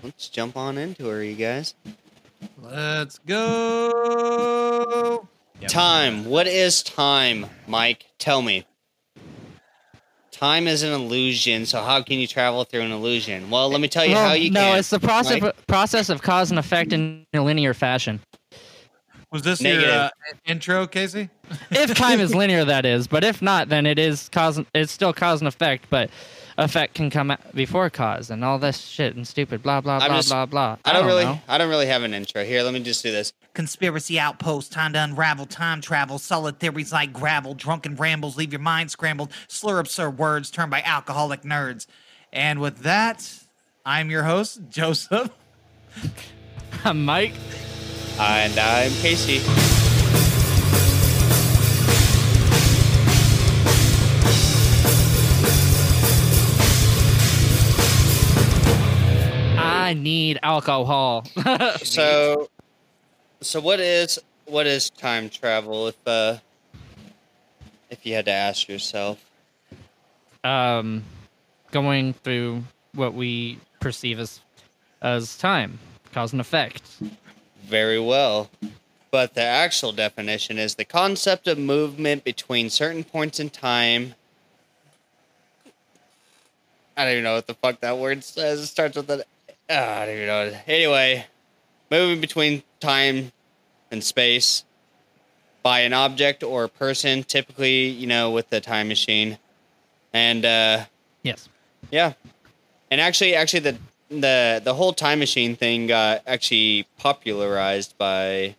let's jump on into her, you guys. Let's go. Yep. Time. What is time, Mike? Tell me. Time is an illusion, so how can you travel through an illusion? Well, let me tell you how you can. No, it's the process of cause and effect in a linear fashion. Was this your intro, Casey? If time is linear, that is. But if not, then it's still cause and effect, but effect can come before cause and all this shit and stupid blah blah blah blah. I don't really have an intro. Here, let me just do this. Conspiracy outpost, time to unravel, time travel, solid theories like gravel, drunken rambles, leave your mind scrambled, slur absurd words turned by alcoholic nerds. And with that, I'm your host, Joseph. I'm Mike. And I'm Casey. I need alcohol. So what is time travel if you had to ask yourself? Going through what we perceive as time, cause and effect. Very well. But the actual definition is the concept of movement between certain points in time. I don't even know what the fuck that word says. It starts with an... I don't even know. Anyway, moving between time and space by an object or a person, typically, with the time machine. And, yes. Yeah. And actually the whole time machine thing got actually popularized by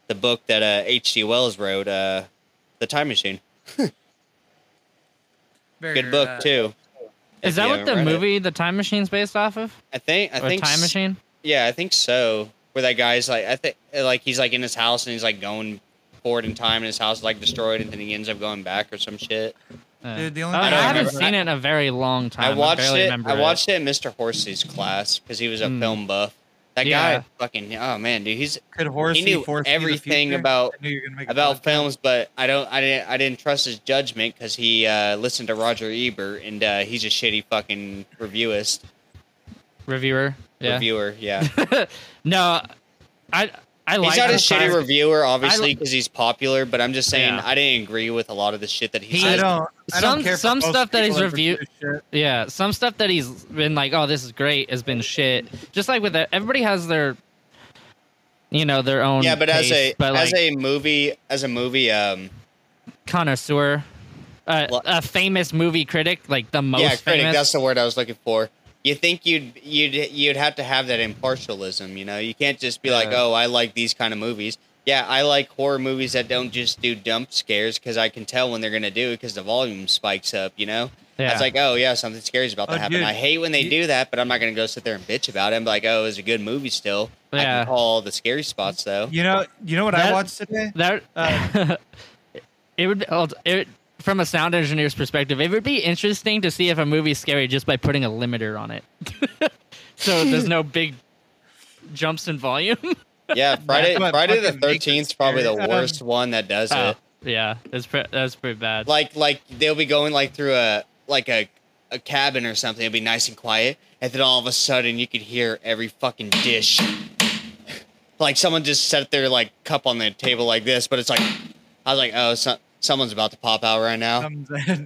the book that H.G. Wells wrote, The Time Machine. Good book, too. Is that what the movie The Time Machine's based off of? I think Time Machine? Yeah, I think so. Where that guy's he's in his house and he's going forward in time and his house is destroyed and then he ends up going back or some shit. Dude, I haven't seen it in a very long time. I watched it in Mr. Horsey's class because he was a film buff. That guy fucking, oh man, dude, he knew everything about films, but I didn't trust his judgment because he listened to Roger Ebert and he's a shitty fucking reviewer. Yeah. No, he's not a shitty reviewer, obviously, because he's popular. But I'm just saying, I didn't agree with a lot of the shit that he said. I don't care. Some stuff that he's reviewed. Yeah, some stuff that he's been like, "Oh, this is great," has been shit. Just like with that, everybody has their, their own. Yeah, but taste, as a movie connoisseur, a famous movie critic, like the most. Yeah, critic. Famous. That's the word I was looking for. You think you'd have to have that impartialism, You can't just be like, oh, I like these kind of movies. Yeah, I like horror movies that don't just do jump scares because I can tell when they're gonna do it because the volume spikes up, Yeah. It's like, oh yeah, something scary is about to happen. Dude, I hate when they do that, but I'm not gonna go sit there and bitch about it. I'm like, oh, it's a good movie still. Yeah. I can call the scary spots though. You know what I watched today? From a sound engineer's perspective, it would be interesting to see if a movie's scary just by putting a limiter on it. So there's no big jumps in volume. Yeah, Friday the 13th is probably the worst one that does it. Yeah, that's pretty bad. Like they'll be going through a cabin or something. It'll be nice and quiet, and then all of a sudden you could hear every fucking dish. Like someone just set their cup on the table like this, but it's like I was like, oh, someone's about to pop out right now.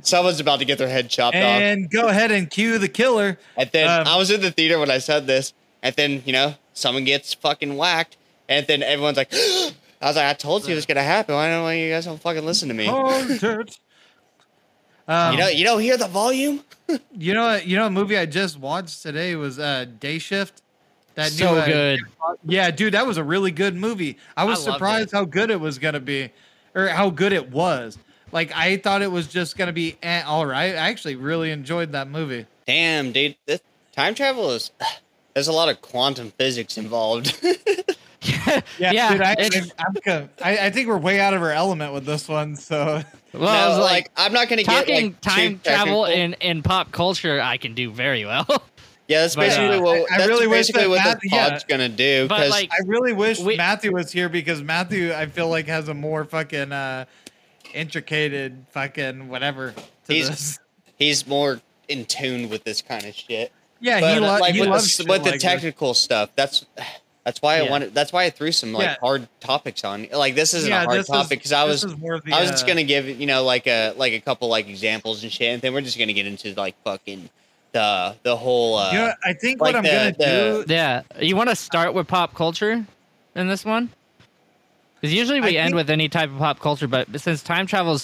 Someone's about to get their head chopped off. And go ahead and cue the killer. And then I was in the theater when I said this. And then, someone gets fucking whacked. And then everyone's like, I was like, I told you it was going to happen. Why don't you guys don't fucking listen to me? You don't hear the volume? You know a movie I just watched today was Day Shift. That so good. Yeah, dude, that was a really good movie. I was surprised how good it was going to be. Or how good it was. I thought it was just going to be all right. I actually really enjoyed that movie. Damn, dude. This time travel there's a lot of quantum physics involved. Yeah, dude, I think we're way out of our element with this one. So, well, no, I'm not going to get time travel in pop culture. I can do very well. Yeah, that's basically what this pod's gonna do. Because I really wish Matthew was here because Matthew, I feel like, has a more fucking intricate fucking whatever to this. He's more in tune with this kind of shit. Yeah, But he with loves the shit with the like this. technical stuff, that's why I Yeah. wanted. That's why I threw some like Yeah. hard topics on. Like this isn't Yeah, a hard this topic because I this was is more of the, I was just gonna give like a couple like examples and shit, and then we're just gonna get into like fucking the whole I think like what I'm gonna do. Yeah, you want to start with pop culture in this one? Because usually we I end think- with any type of pop culture, but since time travel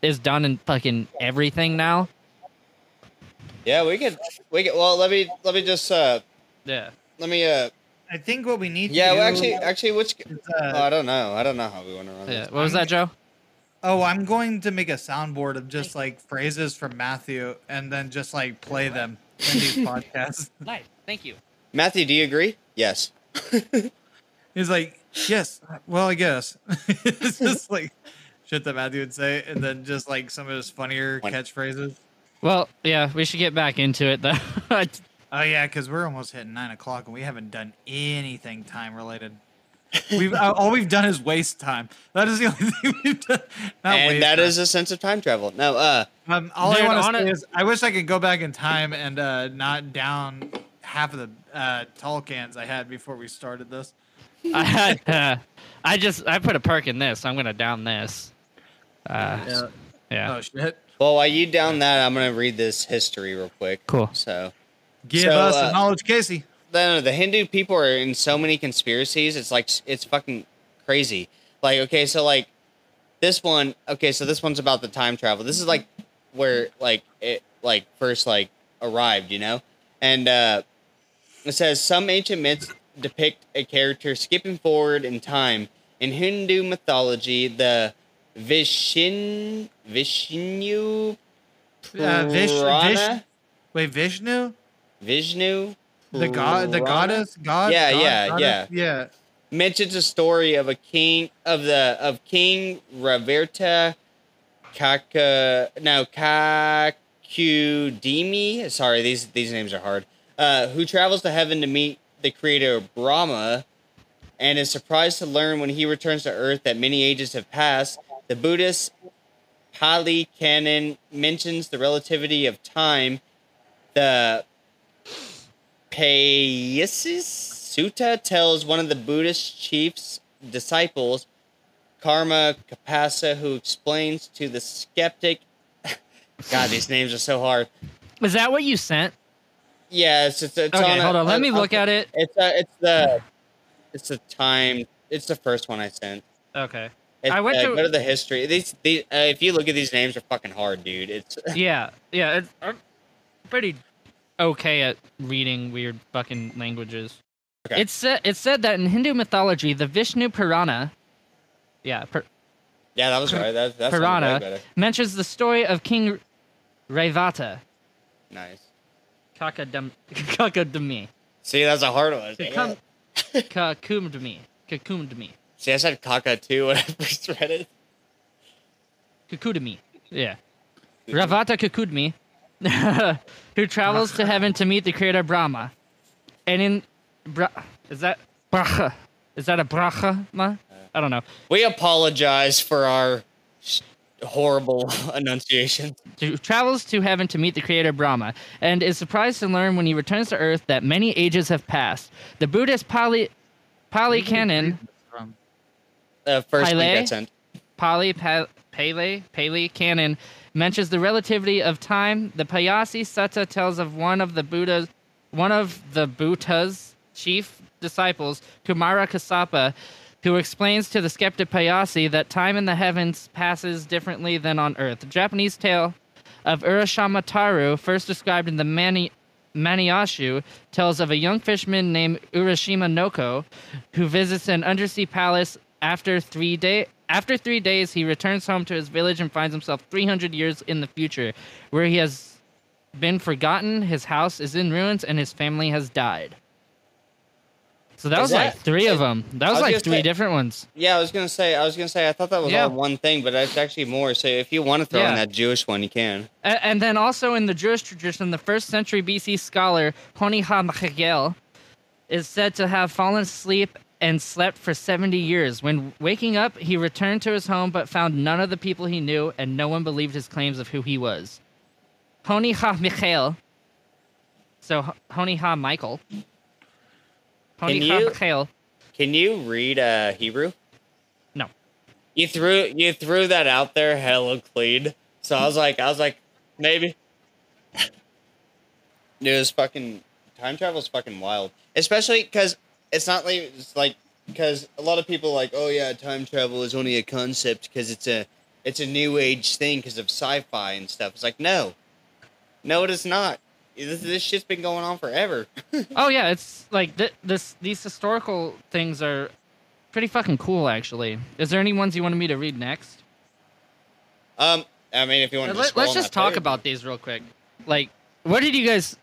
is done in fucking everything now. yeah we could well let me just Yeah. let me I think what we need. yeah to well, do actually which is, oh, I don't know how we want to run Yeah. this. What was that, Joe? Oh, I'm going to make a soundboard of just like phrases from Matthew, and then just like play them in these podcasts. Nice. Thank you. Matthew, do you agree? Yes. He's like, yes, well, I guess. It's just like shit that Matthew would say, and then just like some of his funnier catchphrases. Well, yeah, we should get back into it though. Oh yeah, because we're almost hitting 9 o'clock, and we haven't done anything time related. We've all we've done is waste time. That is the only thing we've done. Not And waste that time. is a sense of time travel. No, All Dude, I want on to say it- is, I wish I could go back in time and not down half of the tall cans I had before we started this. I had, I put a perk in this. So I'm gonna down this. Yeah. Yeah. Oh shit! well, while you down that, I'm gonna read this history real quick. Cool. So, Give So, us the knowledge, Casey. the Hindu people are in so many conspiracies. It's like it's fucking crazy. Like, okay, so like this one. Okay, so this one's about the time travel. This is like where like it like first like arrived, you know, and it says some ancient myths depict a character skipping forward in time. In Hindu mythology, the Vishnu Purana? Wait, Vishnu, Vishnu? the Purana? goddess, God. Yeah, God, yeah, goddess? Yeah. Mentions a story of King Raverta Kakudimi. Sorry, these names are hard. Who travels to heaven to meet the creator Brahma, and is surprised to learn when he returns to Earth that many ages have passed. The Buddhist Pali Canon mentions the relativity of time. The Payasis Sutta tells one of the Buddhist chief's disciples, Karma Kapasa, who explains to the skeptic. God, these names are so hard. Is that what you sent? Yeah, it's Okay, on hold on. Let me look at it. It's the time. It's the first one I sent. Okay. It's, I went to- go to the history. These if you look at these names, are fucking hard, dude. It's Yeah. I'm pretty okay at reading weird fucking languages. Okay. It said that in Hindu mythology, the Vishnu Purana. Yeah. yeah, that was right. That's way Purana better. mentions the story of King Raivata. Nice. Kakadami. See, that's a hard one. Kakumdami. See, I said caca too when I first read it. Kakudami. Yeah. Ravata Kakudmi, who travels to heaven to meet the creator Brahma. And in... Is that bracha? Is that a bracha? I don't know. We apologize for our horrible enunciation. Who travels to heaven to meet the creator Brahma, and is surprised to learn when he returns to Earth that many ages have passed. The Buddhist Pali Canon... First Pele? link I sent. Pele Canon mentions the relativity of time. The Payasi Sutta tells of one of the Buddha's chief disciples, Kumara Kassapa, who explains to the skeptic Payasi that time in the heavens passes differently than on Earth. The Japanese tale of Urashima Taro, first described in the Maniashu, tells of a young fisherman named Urashima Noko, who visits an undersea palace. After 3 days, he returns home to his village and finds himself 300 years in the future, where he has been forgotten, his house is in ruins, and his family has died. So that was like three of them. That was like three different ones. Yeah, I was gonna say. I thought that was all one thing, but it's actually more. So if you want to throw in that Jewish one, you can. And then also in the Jewish tradition, the 1st century BC scholar Honi HaMachagel is said to have fallen asleep and slept for 70 years. When waking up, he returned to his home but found none of the people he knew, and no one believed his claims of who he was. Honi HaMichael So Honi Ha Michael. Honi Can Ha you- Michael. Can you read Hebrew? No. You threw that out there hella clean. So I was like, maybe. Dude, it's fucking time travel is fucking wild. Especially because it's like because a lot of people are like, oh yeah, time travel is only a concept because it's a new age thing because of sci-fi and stuff. It's like no, it is not. This shit's been going on forever. Oh yeah, it's like these historical things are pretty fucking cool, actually. Is there any ones you wanted me to read next? I mean, if you want to, Let's just talk about these real quick. Like, what did you guys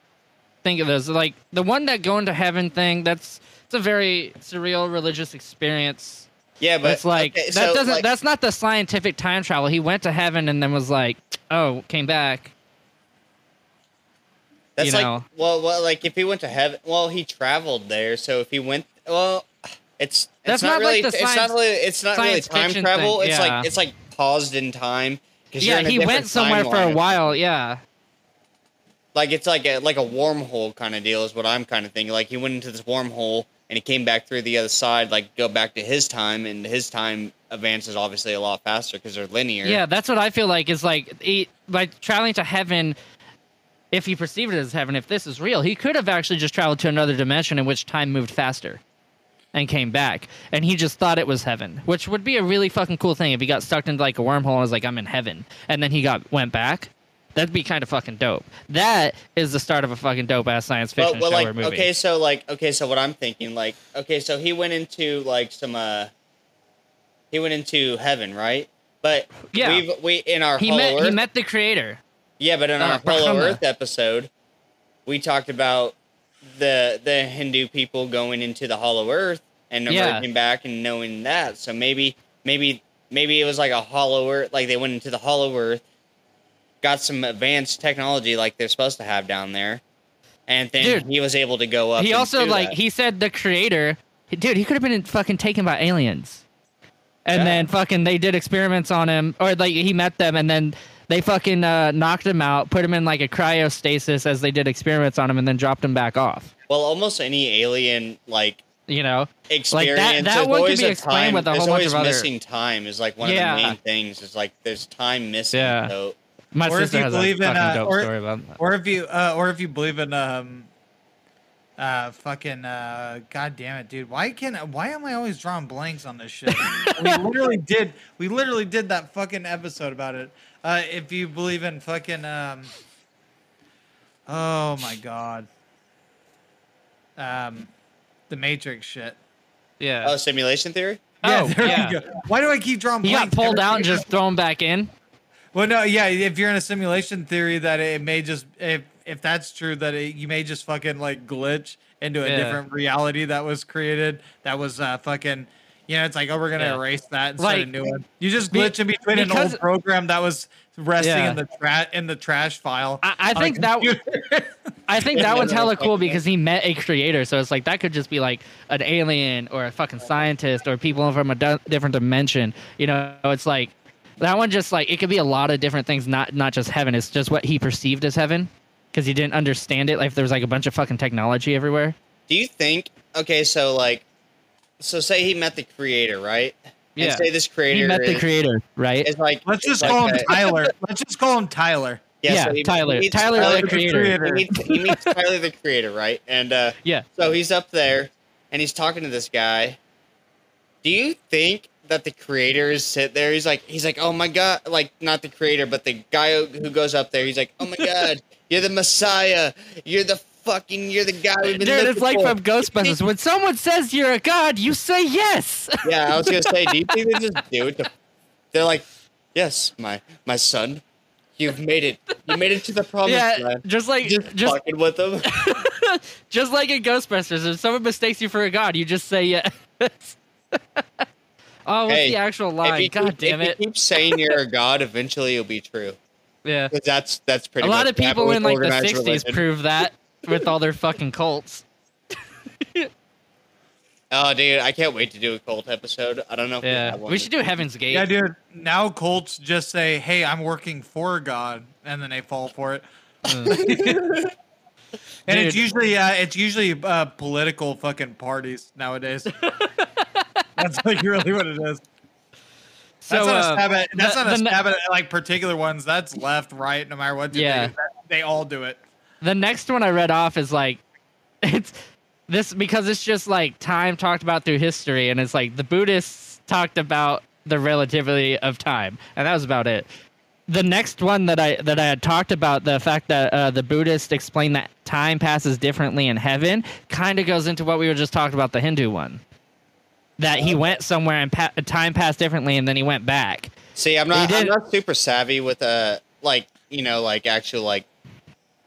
think of those? Like the one that going to heaven thing. It's a very surreal religious experience. Yeah, but it's like okay, that so, doesn't. like, That's not the scientific time travel. He went to heaven and then was like, oh, came back. That's you like know. well, like if he went to heaven, well, he traveled there. So if he went, well, it's That's not not like really the it's not really science time fiction travel. thing, yeah. It's like paused in time. 'Cause you're Yeah, in a he different went somewhere for a timeline. while. Yeah. Like it's like a wormhole kind of deal is what I'm kind of thinking. Like he went into this wormhole and he came back through the other side. Like go back to his time, and his time advances obviously a lot faster because they're linear. Yeah, that's what I feel like is like by traveling to heaven. If he perceived it as heaven, if this is real, he could have actually just traveled to another dimension in which time moved faster and came back. And he just thought it was heaven, which would be a really fucking cool thing if he got stuck into like a wormhole and was like, I'm in heaven. And then he went back. That'd be kind of fucking dope. That is the start of a fucking dope ass science fiction show like, or movie. okay, so what I'm thinking, like, okay, so he went into like he went into heaven, right? But Yeah. we in our he Hollow Earth, met the creator. yeah, but in our Hollow Earth episode, we talked about the Hindu people going into the Hollow Earth and emerging back and knowing that. So maybe it was like a Hollow Earth, like they went into the Hollow Earth, got some advanced technology like they're supposed to have down there, and then he was able to go up. He and also do like that. he said the creator, dude, he could have been fucking taken by aliens. And then fucking they did experiments on him, or like he met them, and then they fucking knocked him out, put him in like a cryostasis as they did experiments on him, and then dropped him back off. Well, almost any alien like You know, experience. like that there's one could always be a explained time, with a there's whole bunch always of other. missing time is like one of the main things. It's like there's time missing. Yeah. So My Or if sister you has believe a in, fucking dope story about that. or if you believe in fucking god damn it, dude. Why am I always drawing blanks on this shit? we literally did that fucking episode about it. If you believe in fucking oh my god. The Matrix shit. Yeah. oh, simulation theory. Oh, there yeah. you go. Why do I keep drawing He got blanks? pulled every out and single- just thrown back in. Well, no, yeah. If you're in a simulation theory, that it may just if that's true, that you may just fucking like glitch into a different reality that was created. That was fucking. You know, it's like, oh, we're gonna erase that and start a Like, new one. You just glitch in between an because- old program that was resting Yeah. in the trash file. I on a think that computer. I think that one's hella cool because he met a creator. So it's like that could just be like an alien or a fucking scientist or people from a different dimension. You know, it's like that one just like it could be a lot of different things, not just heaven. It's just what he perceived as heaven because he didn't understand it. Like if there was like a bunch of fucking technology everywhere. Do you think? Okay, so say he met the creator, right? Yeah. And say this creator He met the is- creator, right? is like Let's just it's call like him Tyler. Let's just call him Tyler. Yeah, Tyler. meets Tyler the creator. He meets Tyler the creator, right? And Yeah. so he's up there and he's talking to this guy. Do you think that the creator is sit there? He's like, oh my god, like not the creator, but the guy who goes up there. He's like, oh my god, you're the Messiah. You're the guy we've been Dude, looking it's like for. from Ghostbusters. When someone says you're a god, you say yes. Yeah, I was gonna say, do you think they just do it? They're like, yes, my son, you've made it. You made it to the promised Yeah, land. just like Just fucking with them. just like in Ghostbusters, if someone mistakes you for a god, you just say yes. Oh, what's Hey, the actual line? God damn if it! you keep saying you're a god, eventually it'll be true. Yeah, 'Cause that's pretty. a lot much of what happened people with in like the organized '60s religion. prove that with all their fucking cults. Oh, dude, I can't wait to do a cult episode. I don't know if we Yeah, have one. we should do Heaven's Gate. Yeah, dude. Now cults just say, "Hey, I'm working for God," and then they fall for it. And Dude. it's usually political fucking parties nowadays. That's like really what it is. So, That's not a stab at like particular ones. That's left, right, no matter what. Yeah. They all do it. the next one I read off is like, it's this because it's just like time talked about through history, and it's like the Buddhists talked about the relativity of time, and that was about it. The next one that I had talked about, the fact that the Buddhists explain that time passes differently in heaven, kind of goes into what we were just talking about, the Hindu one. That he went somewhere and time passed differently, and then he went back. See, I'm not super savvy with actual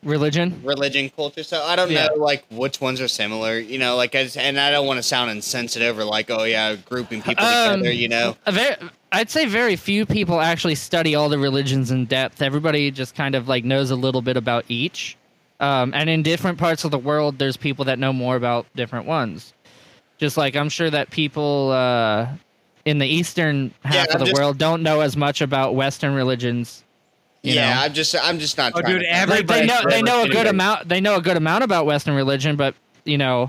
religion culture, so I don't know like which ones are similar. And I don't want to sound insensitive or like, oh yeah, grouping people together. I'd say very few people actually study all the religions in depth. Everybody just kind of like knows a little bit about each. And in different parts of the world, there's people that know more about different ones. Just like I'm sure that people in the eastern half of the world don't know as much about Western religions. You know? I'm just not. Oh, dude, everybody they know a good amount. They know a good amount about Western religion, but Yeah,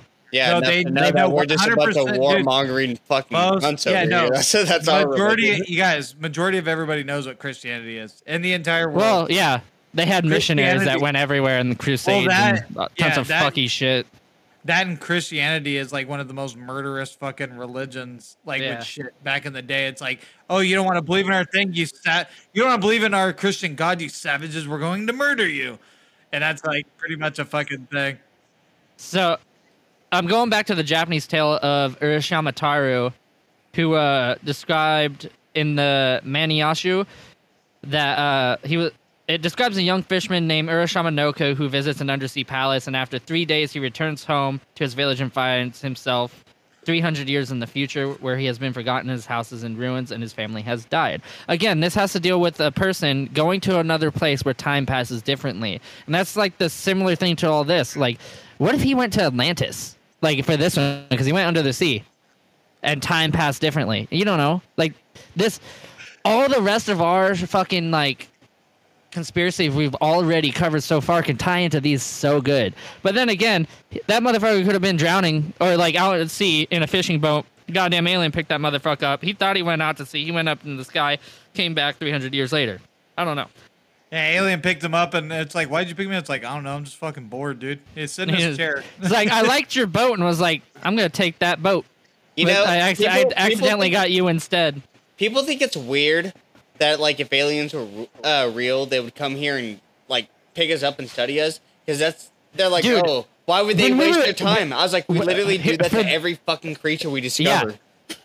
they know we're just a bunch of warmongering fucking cunts over here. That's our religion. You guys, majority of everybody knows what Christianity is in the entire world. Well, yeah, they had missionaries that went everywhere in the Crusades and tons of fucky shit. That and Christianity is like one of the most murderous fucking religions. With shit back in the day, it's like, oh, you don't want to believe in our thing, you don't want to believe in our Christian God, you savages. We're going to murder you, and that's like pretty much a fucking thing. So, I'm going back to the Japanese tale of Urashima Taru, who described in the Maniyashu that It describes a young fisherman named Urashima Noko who visits an undersea palace, and after 3 days, he returns home to his village and finds himself 300 years in the future, where he has been forgotten, his house is in ruins, and his family has died. Again, this has to deal with a person going to another place where time passes differently. And that's like the similar thing to all this. Like, what if he went to Atlantis? Like, for this one, because he went under the sea, and time passed differently. You don't know. Like, this, all the rest of our fucking, like, conspiracy we've already covered so far can tie into these so good. But then again, that motherfucker could have been drowning or like out at sea in a fishing boat. Goddamn alien picked that motherfucker up. He thought he went out to sea. He went up in the sky, came back 300 years later. I don't know. Yeah, alien picked him up, and it's like, why'd you pick me up? It's like, I don't know, I'm just fucking bored, dude. He's sitting in his chair. It's like, I liked your boat, and was like, I'm gonna take that boat. I accidentally got you instead. People think it's weird that like if aliens were real, they would come here and like pick us up and study us, because they're like, dude, oh, why would they waste their time? I was like, we literally do that to every fucking creature we discover. Yeah.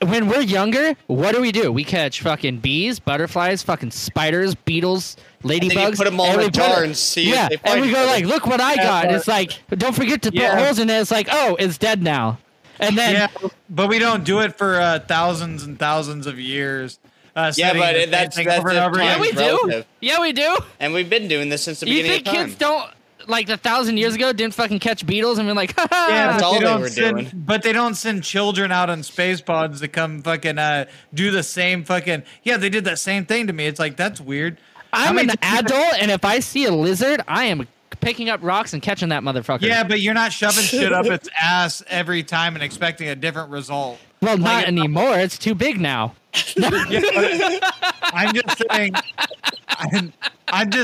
When we're younger, what do? We catch fucking bees, butterflies, fucking spiders, beetles, ladybugs. And then you put them all in a jar and see if they find and we go like, look what I got. And it's like, don't forget to put holes in it. It's like, oh, it's dead now. And then, but we don't do it for thousands and thousands of years. But that's over and over again. Yeah, we do. Yeah, we do. And we've been doing this since the beginning of time. You think kids don't, like 1,000 years ago, didn't fucking catch beetles and be like, ha ha? Yeah, that's all they were doing. But they don't send children out on space pods to come fucking do the same fucking. Yeah, they did that same thing to me. It's like, that's weird. I'm an adult, and if I see a lizard, I am picking up rocks and catching that motherfucker. Yeah, but you're not shoving shit up its ass every time and expecting a different result. Well, not anymore. It's too big now. I'm just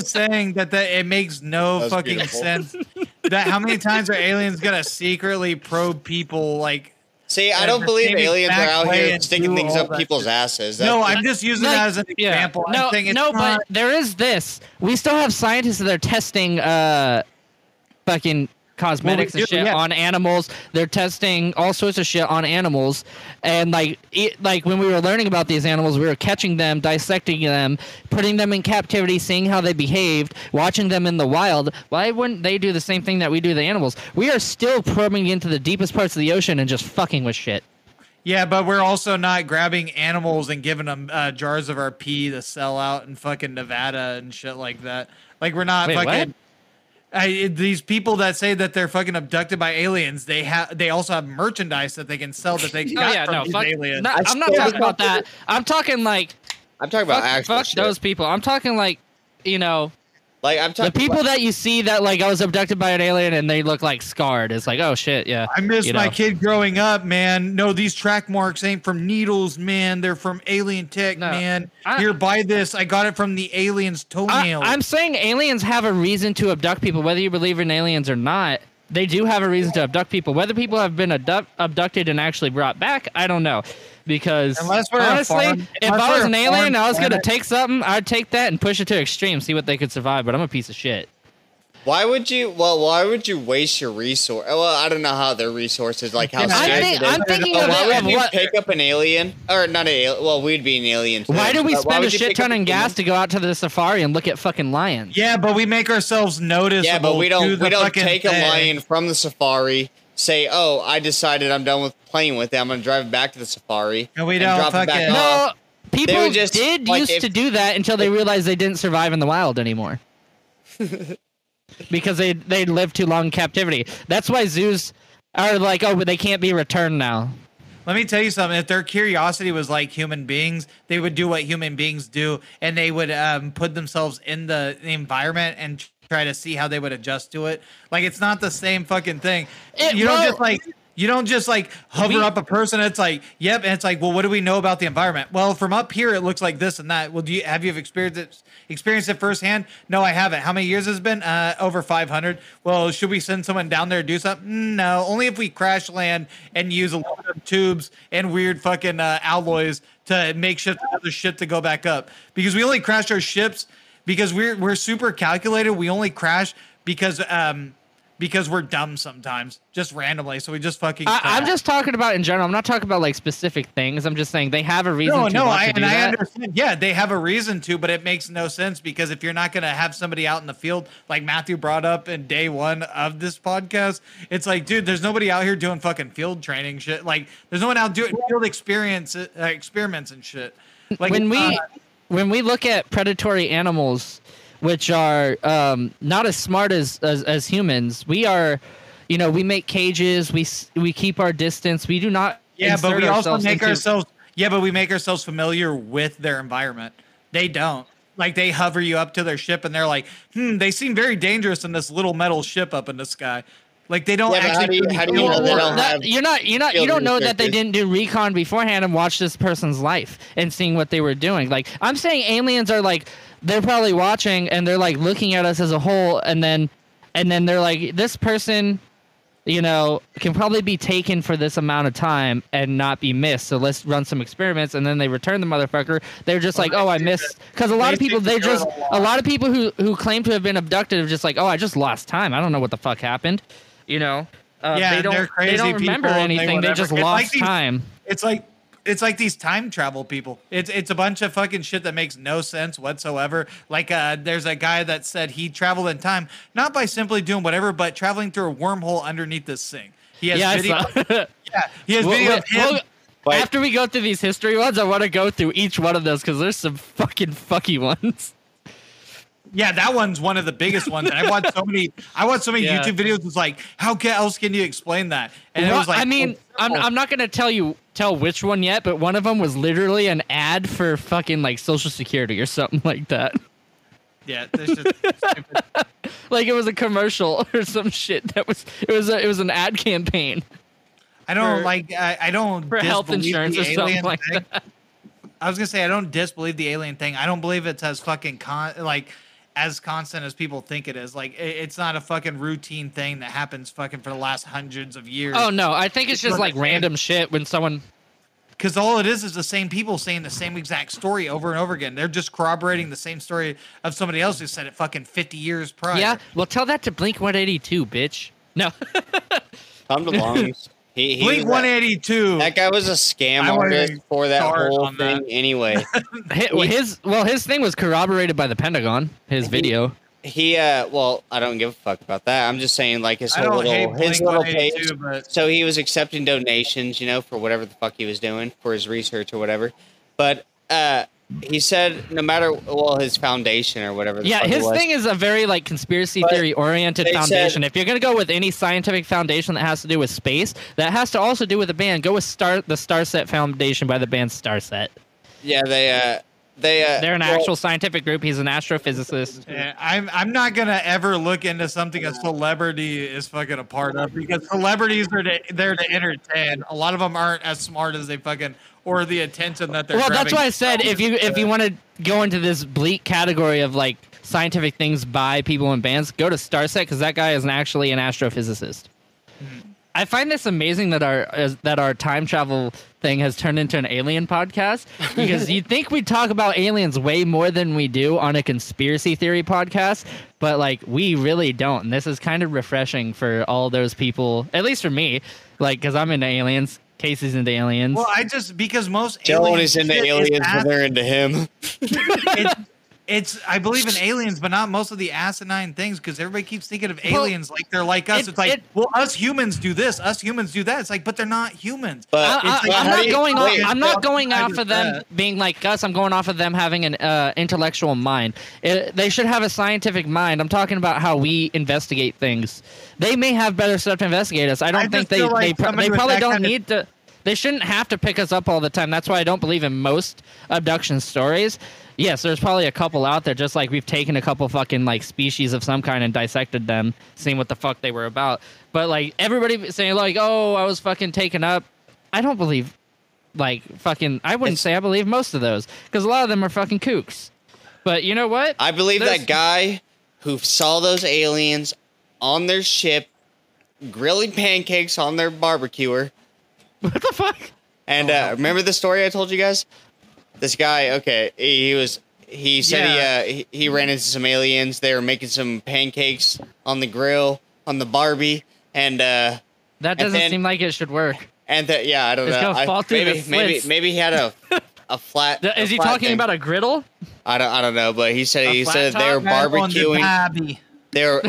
saying that it makes no fucking sense. That how many times are aliens gonna secretly probe people? Like, see, I don't believe aliens are out here sticking things up people's asses. No, I'm just using that as an example. But there is this. We still have scientists that are testing fucking cosmetics and shit on animals. They're testing all sorts of shit on animals, and like when we were learning about these animals, we were catching them, dissecting them, putting them in captivity, seeing how they behaved, watching them in the wild. Why wouldn't they do the same thing that we do to the animals? We are still probing into the deepest parts of the ocean and just fucking with shit. Yeah, but we're also not grabbing animals and giving them jars of our pee to sell out in fucking Nevada and shit like that. Like, we're not fucking. These people that say that they're fucking abducted by aliens, they also have merchandise that they can sell that they got from these aliens. I'm not talking about that. I'm talking about actual fuck shit. Those people. I'm talking like, Like I'm The talking. people that you see that like I was abducted by an alien and they look like scarred. It's like, oh shit, yeah. I miss you my know. kid growing up, man. No, these track marks ain't from needles, man. They're from alien tech, No, man. I- Here, buy this. I got it from the alien's toenail. I'm saying aliens have a reason to abduct people, whether you believe in aliens or not. They do have a reason to abduct people. Whether people have been abducted and actually brought back, I don't know. Because Unless we're a honestly, foreign- if unless I we're was a an alien foreign and I was going to planet- take something, I'd take that and push it to extreme, see what they could survive. But I'm a piece of shit. Why would you? Well, why would you waste your resource? Well, I don't know how their resources, like how I'm scarce think- it is. I'm thinking But of why it would of you what- pick up an alien, or not an alien? Well, we'd be an alien. Too. Why do we But why spend a would you shit pick up ton a in human? gas to go out to the safari and look at fucking lions? Yeah, but we make ourselves noticeable. Yeah, but we to don't. the We don't fucking take a thing. lion from the safari. Say, oh, I decided I'm done with playing with it. I'm gonna drive it back to the safari. And we and don't drop it back fucking- off. No, people would just, did like, used if- to do that until they realized they didn't survive in the wild anymore. Because they lived too long in captivity. That's why zoos are like, oh, but they can't be returned now. Let me tell you something. If their curiosity was like human beings, they would do what human beings do, and they would put themselves in the environment and try to see how they would adjust to it. Like it's not the same fucking thing. You don't just like hover up a person. It's like, yep, and it's like, well, what do we know about the environment? Well, from up here, it looks like this and that. Well, have you experienced it firsthand? No, I haven't. How many years has it been? Over 500. Well, should we send someone down there to do something? No, only if we crash land and use aluminum tubes and weird fucking alloys to make shift other shit to go back up. Because we only crash our ships because we're super calculated. We only crash because we're dumb sometimes, just randomly. So we just fucking. I'm just talking about in general. I'm not talking about like specific things. I'm just saying they have a reason to want to do that. I understand. Yeah, they have a reason to, but it makes no sense because if you're not going to have somebody out in the field, like Matthew brought up in day one of this podcast, it's like, dude, there's nobody out here doing fucking field training shit. Like, there's no one out doing field experiments and shit. Like when we look at predatory animals, which are not as smart as humans. We are, we make cages. We keep our distance. We do not. Yeah, but we also make ourselves. we make ourselves familiar with their environment. They don't. Like they hover you up to their ship, and they're like, they seem very dangerous in this little metal ship up in the sky. Like they don't actually. How do you know they don't have? You don't know that they didn't do recon beforehand and watch this person's life and seeing what they were doing. Like I'm saying, aliens are like. They're probably watching and they're like looking at us as a whole, and then they're like, this person, can probably be taken for this amount of time and not be missed. So let's run some experiments, and then they return the motherfucker. They're just like, oh, I missed, because a lot of people who claim to have been abducted are just like, oh, I just lost time. I don't know what the fuck happened. They don't remember anything. They just lost time. It's like these time travel people. It's a bunch of fucking shit that makes no sense whatsoever. Like there's a guy that said he traveled in time not by simply doing whatever, but traveling through a wormhole underneath this thing. He has video. He has video of him. After we go through these history ones, I want to go through each one of those because there's some fucking fucky ones. Yeah, that one's one of the biggest ones. And I watched so many YouTube videos. It's like, how else can you explain that? And it was like, I'm not gonna tell which one yet, but one of them was literally an ad for fucking like Social Security or something like that. Yeah, there's just stupid. Like it was a commercial or some shit. It was an ad campaign. I don't for health insurance or something like that. I was gonna say I don't disbelieve the alien thing. I don't believe it's as fucking as constant as people think it is. Like it's not a fucking routine thing that happens fucking for the last hundreds of years. Oh no, I think it's just like random shit when someone. Because all it is the same people saying the same exact story over and over again. They're just corroborating the same story of somebody else who said it fucking 50 years prior. Yeah, well, tell that to Blink 182, bitch. No. Tom DeLonge. He Blink 182. That guy was a scam artist for that whole thing anyway. His thing was corroborated by the Pentagon, his video. Well, I don't give a fuck about that. I'm just saying, like, his little page. So he was accepting donations, for whatever the fuck he was doing for his research or whatever. But he said no matter, his foundation or whatever. His thing is a very, like, conspiracy theory oriented foundation. If you're going to go with any scientific foundation that has to do with space, that has to also do with a band. Go with the Starset Foundation by the band Starset. Yeah, They're an actual scientific group. He's an astrophysicist. Yeah, I'm not gonna ever look into something a celebrity is fucking a part of, because celebrities are there to entertain. A lot of them aren't as smart as they fucking, or the attention that they're. Well, that's grabbing. why I said if you want to go into this bleak category of like scientific things by people in bands, go to Starset, because that guy is actually an astrophysicist. I find this amazing that our time travel thing has turned into an alien podcast, because you'd think we'd talk about aliens way more than we do on a conspiracy theory podcast, but like we really don't. And this is kind of refreshing for all those people, at least for me, like because I'm into aliens. Casey's into aliens. Well, because most Joe aliens is into aliens, but they're into him. I believe in aliens, but not most of the asinine things, because everybody keeps thinking of aliens like they're like us. It's like, well, us humans do this, us humans do that. It's like, but they're not humans. But I'm not going off of them being like us. I'm going off of them having an intellectual mind. They should have a scientific mind. I'm talking about how we investigate things. They may have better stuff to investigate us. I don't think they probably don't need to. They shouldn't have to pick us up all the time. That's why I don't believe in most abduction stories. Yes, there's probably a couple out there, just like we've taken a couple fucking like species of some kind and dissected them, seeing what the fuck they were about. But like everybody saying like, oh, I was fucking taken up. I don't believe like fucking, I wouldn't say I believe most of those, because a lot of them are fucking kooks. But you know what? I believe that guy who saw those aliens on their ship grilling pancakes on their barbecuer. What the fuck? And remember the story I told you guys? This guy, okay, he said he ran into some aliens. They were making some pancakes on the grill, on the Barbie, and that doesn't seem like it should work. And I don't know. Maybe he had a flat. Is he talking about a griddle? I don't know, but he said they were barbecuing. They were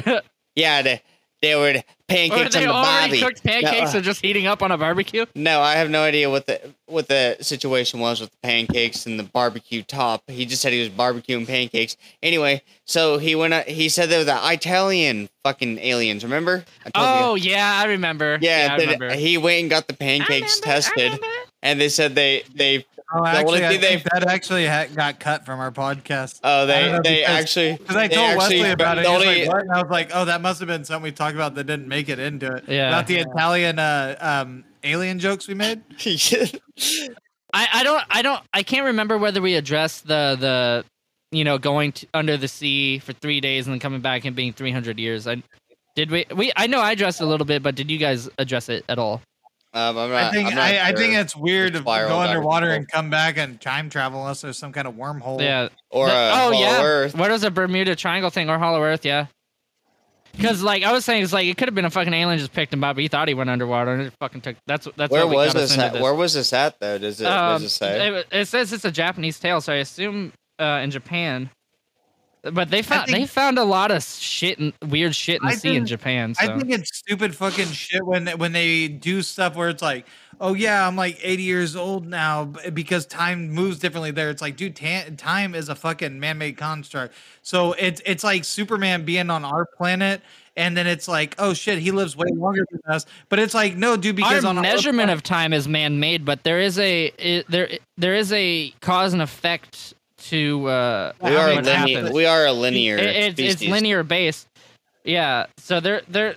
they were pancakes on the Barbie. They already cooked pancakes and just heating up on a barbecue? No, I have no idea what the situation was with the pancakes and the barbecue top. He just said he was barbecuing pancakes. Anyway, so he said they were the Italian fucking aliens, remember? Yeah, I remember. Yeah, I remember. He went and got the pancakes tested, and they said they Oh, actually, I think that actually got cut from our podcast. Oh, they actually... Because I told Wesley about it. He was like, what? And I was like, oh, that must have been something we talked about that didn't make it into it. Yeah. About the Italian alien jokes we made. I can't remember whether we addressed the going under the sea for 3 days and then coming back and being 300 years. I know I addressed it a little bit, but did you guys address it at all? I think it's weird to go underwater and come back and time travel unless there's some kind of wormhole. Yeah. Or Hollow Earth. What is a Bermuda Triangle thing or Hollow Earth? Yeah. Because like I was saying, it's like it could have been a fucking alien just picked him up. But he thought he went underwater and it fucking took. That's where was this at? Where was this at though? Does it say? It says it's a Japanese tale, so I assume in Japan. But they found a lot of shit and weird shit in the sea in Japan. So. I think it's stupid fucking shit when they do stuff where it's like, oh yeah, I'm like 80 years old now because time moves differently there. It's like, dude, time is a fucking man-made construct. So it's like Superman being on our planet, and then it's like, oh shit, he lives way longer than us. But it's like, no, dude, because our measurement of time is man-made, but there is a cause and effect. We are a linear. It's linear based. Yeah. So there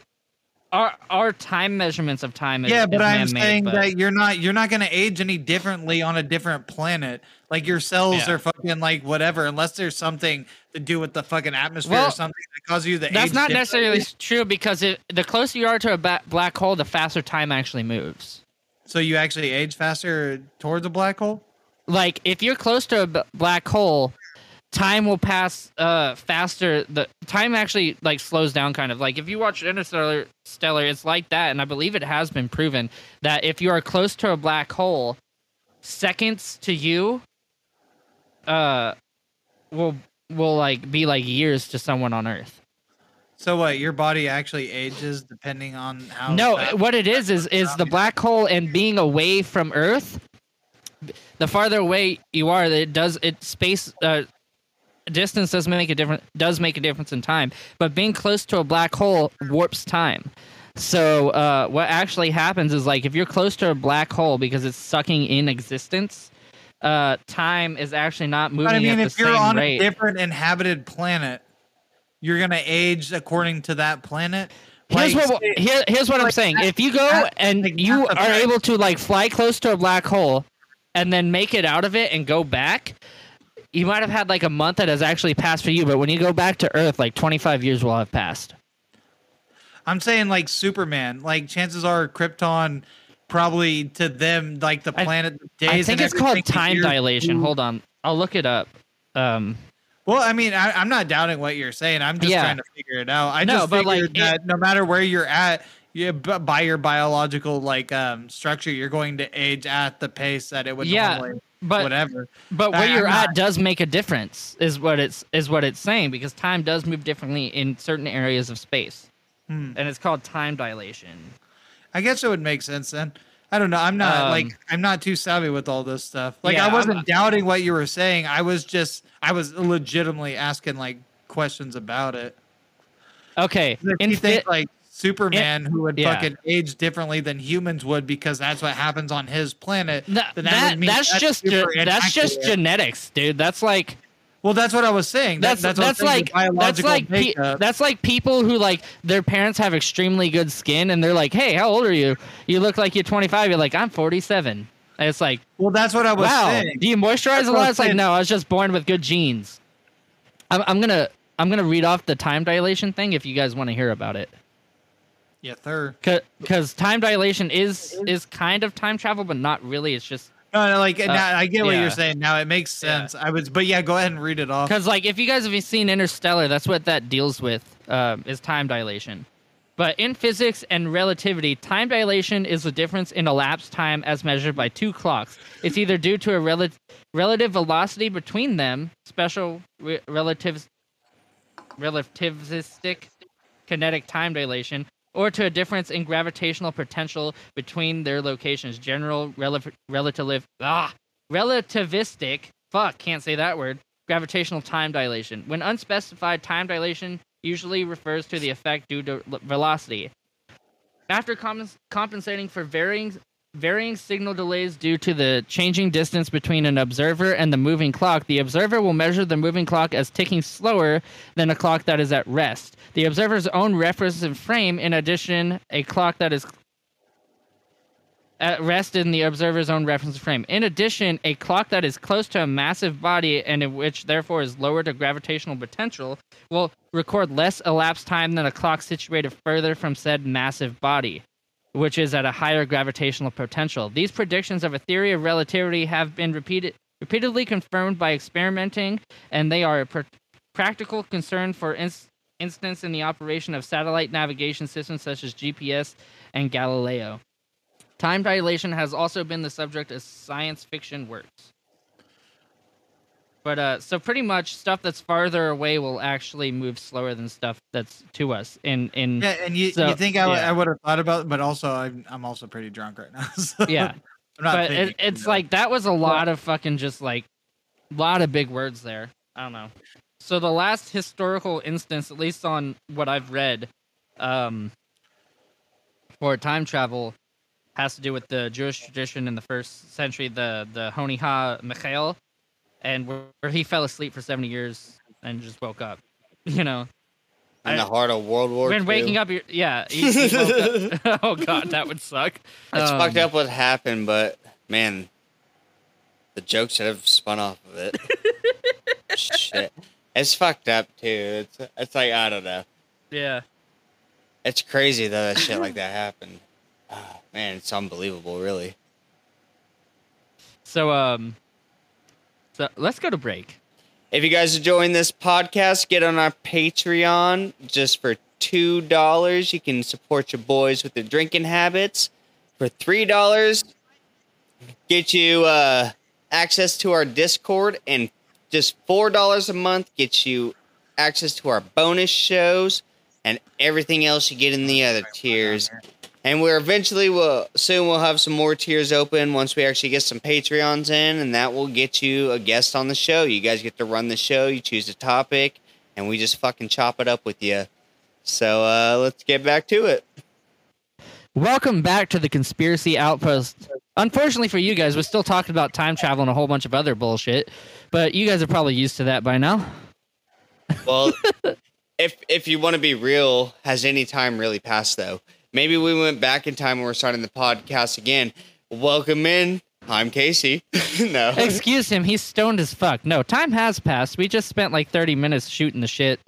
our time measurements of time is but I'm man-made, saying that you're not going to age any differently on a different planet. Like your cells are fucking like whatever, unless there's something to do with the fucking atmosphere or something that causes you to age. That's not necessarily true, because the closer you are to a black hole, the faster time actually moves. So you actually age faster towards a black hole? Like, if you're close to a black hole, time will pass faster. The time actually like slows down, kind of. Like if you watch Interstellar, it's like that, and I believe it has been proven that if you are close to a black hole, seconds to you, will like be like years to someone on Earth. So what? Your body actually ages depending on how? No, what it is the black hole and being away from Earth. The farther away you are, distance does make a difference in time. But being close to a black hole warps time. So what actually happens is, like, if you're close to a black hole because it's sucking in existence, time is actually not But moving I mean, at the if you're same on rate. a different inhabited planet, you're gonna age according to that planet. Here's Like, what I'm saying. If you go and you are able to like fly close to a black hole and then make it out of it and go back, you might have had like a month that has actually passed for you, but when you go back to Earth, like 25 years will have passed. I'm saying like Superman. Like chances are Krypton probably to them like the planet days. I think and it's called everything time years dilation. move. Hold on, I'll look it up. Well, I mean, I'm not doubting what you're saying. I'm just trying to figure it out. I just figured that no matter where you're at, by your biological like structure, you're going to age at the pace that it would normally. Whatever. But where you're at does make a difference, is what it's saying, because time does move differently in certain areas of space, and it's called time dilation. I guess it would make sense then. I don't know. I'm not I'm not too savvy with all this stuff. Like yeah, I wasn't doubting what you were saying. I was legitimately asking like questions about it. Okay. If you think like Superman, who would fucking age differently than humans would because that's what happens on his planet, that's just genetics, dude. That's like. Well, that's what I was saying. That's like people who like their parents have extremely good skin and they're like, "Hey, how old are you? You look like you're 25." You're like, "I'm 47." And it's like, well, that's what I was saying. Do you moisturize a lot? It's like, no, I was just born with good genes. I'm gonna read off the time dilation thing if you guys want to hear about it. Yeah, third. Because time dilation is kind of time travel, but not really. It's just. No, like now, I get what you're saying. Now it makes sense. Go ahead and read it off. Because like if you guys have seen Interstellar, that's what that deals with is time dilation. But in physics and relativity, time dilation is the difference in elapsed time as measured by two clocks. It's either due to a relative velocity between them, special relativistic kinetic time dilation, or to a difference in gravitational potential between their locations. Relativistic, can't say that word, gravitational time dilation. When unspecified, time dilation usually refers to the effect due to velocity. After compensating for varying signal delays due to the changing distance between an observer and the moving clock, the observer will measure the moving clock as ticking slower than a clock that is at rest. The observer's own reference frame, in addition, a clock that is at rest in the observer's own reference frame. In addition, a clock that is close to a massive body and in which therefore is lower to gravitational potential will record less elapsed time than a clock situated further from said massive body, which is at a higher gravitational potential. These predictions of a theory of relativity have been repeatedly confirmed by experimenting, and they are a practical concern, for instance, in the operation of satellite navigation systems such as GPS and Galileo. Time dilation has also been the subject of science fiction works. But so pretty much stuff that's farther away will actually move slower than stuff that's to us. You think I would have thought about it, but also I'm also pretty drunk right now. So yeah, but it's like that was a lot of fucking just like a lot of big words there. I don't know. So the last historical instance, at least on what I've read, for time travel, has to do with the Jewish tradition in the first century, the Honiha Michael, and where he fell asleep for 70 years and just woke up, In the heart of World War II. When waking up, he woke up. Oh, God, that would suck. It's fucked up what happened, but, man, the jokes should have spun off of it. Shit. It's fucked up, too. It's like, I don't know. Yeah. It's crazy, though, that shit like that happened. Oh, man, it's unbelievable, really. So let's go to break. If you guys are enjoying this podcast, get on our Patreon. Just for $2, you can support your boys with their drinking habits. For $3, get you access to our Discord. And just $4 a month gets you access to our bonus shows and everything else you get in the other tiers. And we'll have some more tiers open once we actually get some Patreons in, and that will get you a guest on the show. You guys get to run the show, you choose a topic, and we just fucking chop it up with you. So let's get back to it. Welcome back to the Conspiracy Outpost Unfortunately for you guys, we're still talking about time travel and a whole bunch of other bullshit, but you guys are probably used to that by now. Well, if you want to be real, has any time really passed though? Maybe we went back in time and we're starting the podcast again. Welcome in. I'm Casey. No. Excuse him, he's stoned as fuck. No, time has passed. We just spent like 30 minutes shooting the shit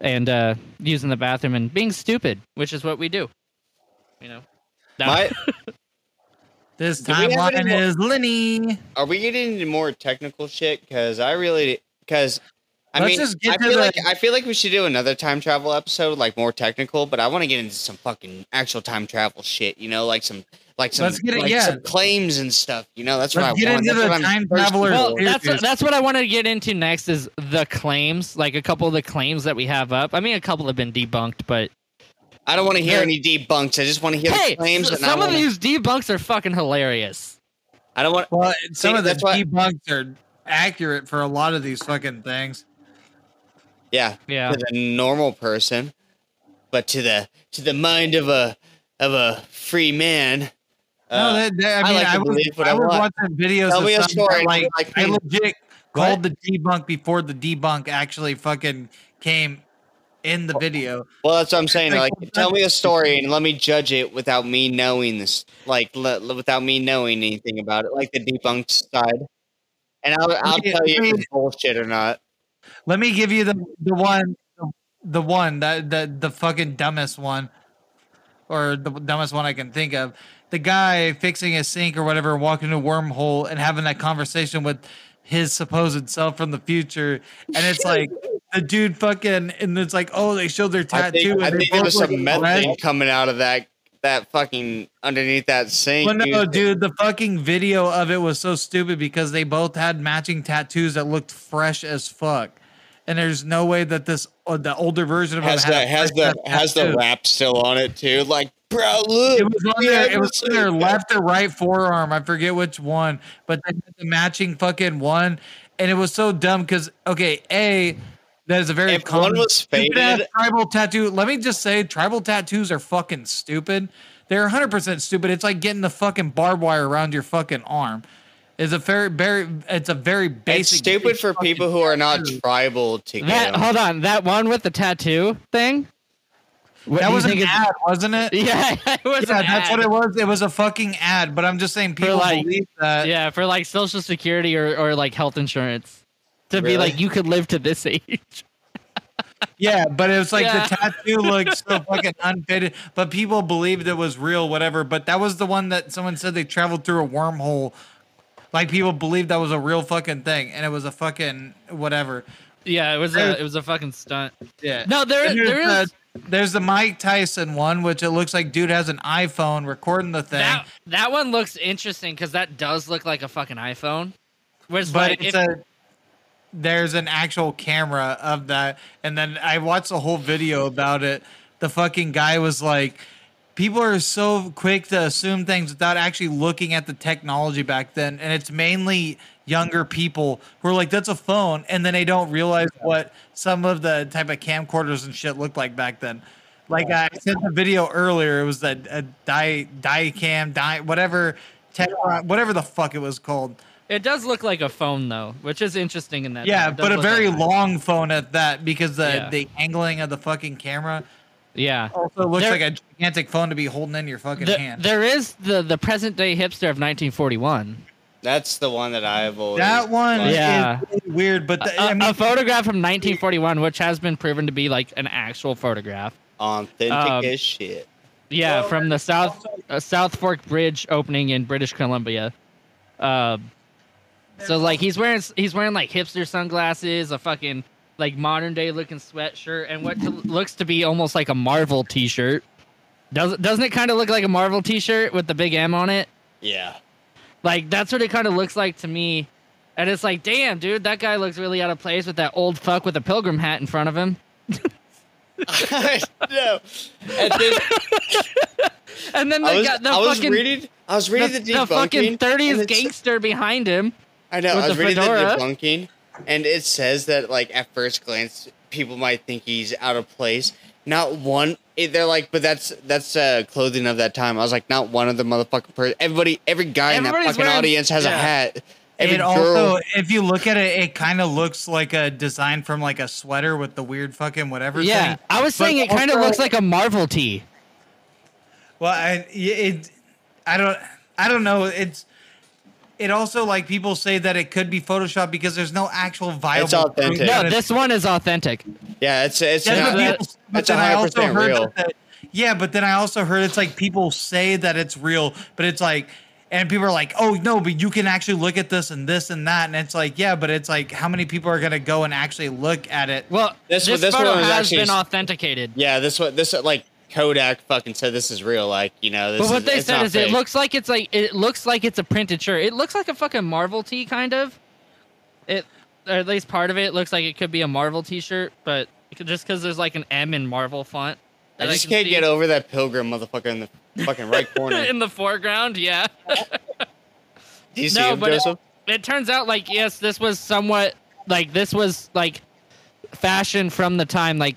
and using the bathroom and being stupid, which is what we do. You know. My, This Do we have any timeline more- is linear. are we getting into more technical shit? Because I Let's mean, just get to I feel like we should do another time travel episode, like more technical. But I want to get into some fucking actual time travel shit. You know, like some Let's get it- yeah. some claims and stuff. You know, that's what Let's I get want. into That's the what I'm time thirsty traveler. for. Well, that's what I want to get into next is the claims, like a couple of the claims that we have up. I mean, a couple have been debunked, but I don't want to hear any debunks. I just want to hear hey, the claims. And some of these debunks are fucking hilarious. I don't want. Well, some of the that's why- debunks are accurate for a lot of these fucking things. Yeah, Yeah. to the normal person, but to the mind of a free man. No, I mean, like to I was believe what I want. watching videos Tell of me a some story, that, like like I me. legit called the debunk before the debunk actually fucking came in the video. Well, that's what I'm saying. Like, Like, tell me a story and let me judge it without me knowing this. Like, without me knowing anything about it, like the debunked side. And I'll tell you if it's bullshit or not. Let me give you the one the fucking dumbest one, or the dumbest one I can think of. The guy fixing a sink or whatever, walking a wormhole and having that conversation with his supposed self from the future, and it's like the dude fucking, and it's like, oh, they showed their tattoo. I and they think there both was look some red. methane coming out of that fucking underneath that sink. Well, no, dude, the fucking video of it was so stupid because they both had matching tattoos that looked fresh as fuck. And there's no way that the older version of has it has the wrap still on it too. Like, bro, look. It was on their left or right forearm. I forget which one, but they had the matching fucking one, and it was so dumb because that is a very If common one was stupid-ass faded- tribal tattoo. Let me just say, tribal tattoos are fucking stupid. They're 100% stupid. It's like getting the fucking barbed wire around your fucking arm. It's a very basic. It's stupid for people who are not tribal to get them. Hold on, that one with the tattoo thing. What, That do you was an think it's- ad, wasn't it? Yeah, it was. Yeah, an that's ad. what it was. It was a fucking ad. But I'm just saying, people like- believe that. Yeah, for like Social Security or like health insurance, to be Really? like you could live to this age. Yeah, but it was like Yeah. the tattoo looked so fucking unfitted, but people believed it was real, whatever. But that was the one that someone said they traveled through a wormhole. Like people believed that was a real fucking thing, and it was a fucking whatever. Yeah, it was a fucking stunt. Yeah. No, there And is there's the Mike Tyson one, which it looks like dude has an iPhone recording the thing. that one looks interesting because that does look like a fucking iPhone. Whereas But like, there's an actual camera of that, and then I watched the whole video about it. The fucking guy was like, people are so quick to assume things without actually looking at the technology back then, and it's mainly younger people who are like, that's a phone, and then they don't realize what some of the type of camcorders and shit looked like back then. Like I sent the video earlier, it was a whatever the fuck it was called. it does look like a phone though, which is interesting in that. Yeah, It does but a look very like- long phone at that, because Yeah. the angling of the fucking camera Yeah. also looks There- like a gigantic phone to be holding in your fucking hand. There is the present day hipster of 1941. That's the one that I've always. That one liked. Yeah. is really weird, but A photograph from 1941, which has been proven to be like an actual photograph. Authentic Um, as shit. Yeah, from the South Fork Bridge opening in British Columbia. So like he's wearing like hipster sunglasses, a fucking like modern day looking sweatshirt, and what looks to be almost like a Marvel T-shirt. Doesn't it kind of look like a Marvel T-shirt with the big M on it? Yeah. Like that's what it kind of looks like to me. And it's like, damn, dude, that guy looks really out of place with that old fuck with a pilgrim hat in front of him. No. And then And then they got the I was fucking reading the the fucking debunking. 30s and it's- gangster behind him. I know. with I was the reading fedora. the debunking, and it says that like at first glance, people might think he's out of place. Not one they're like, but that's clothing of that time. I was like, not one of the motherfucking person. Every guy in that fucking audience has a hat. It also, if you look at it, it kind of looks like a design from like a sweater with the weird fucking whatever Yeah, thing. I was saying it kind of looks like a Marvel tee. Well, I don't know. It also, like, people say that it could be Photoshop because there's no actual viable. It's authentic. No, this one is authentic. Yeah, it's That's what not, people say, but it's then I also 100% heard real. yeah, but then I also heard it's like people say that it's real, but it's like, and people are like, oh no, but you can actually look at this and that, and it's like, yeah, but it's like, how many people are gonna go and actually look at it? Well, this this photo one was has actually- been authenticated. Yeah, this like Kodak fucking said this is real. Like, you know, this But what they it's said not is fake. it looks like it's a printed shirt. It looks like a fucking Marvel tee, kind of. Or at least part of it looks like it could be a Marvel t-shirt, but just because there's like an M in Marvel font. I that just can can't see. get over that pilgrim motherfucker in the fucking right corner. In the foreground, yeah. Do you see No, him, but Joseph? it turns out, like, yes, this was somewhat, like, this was, like, fashion from the time, like,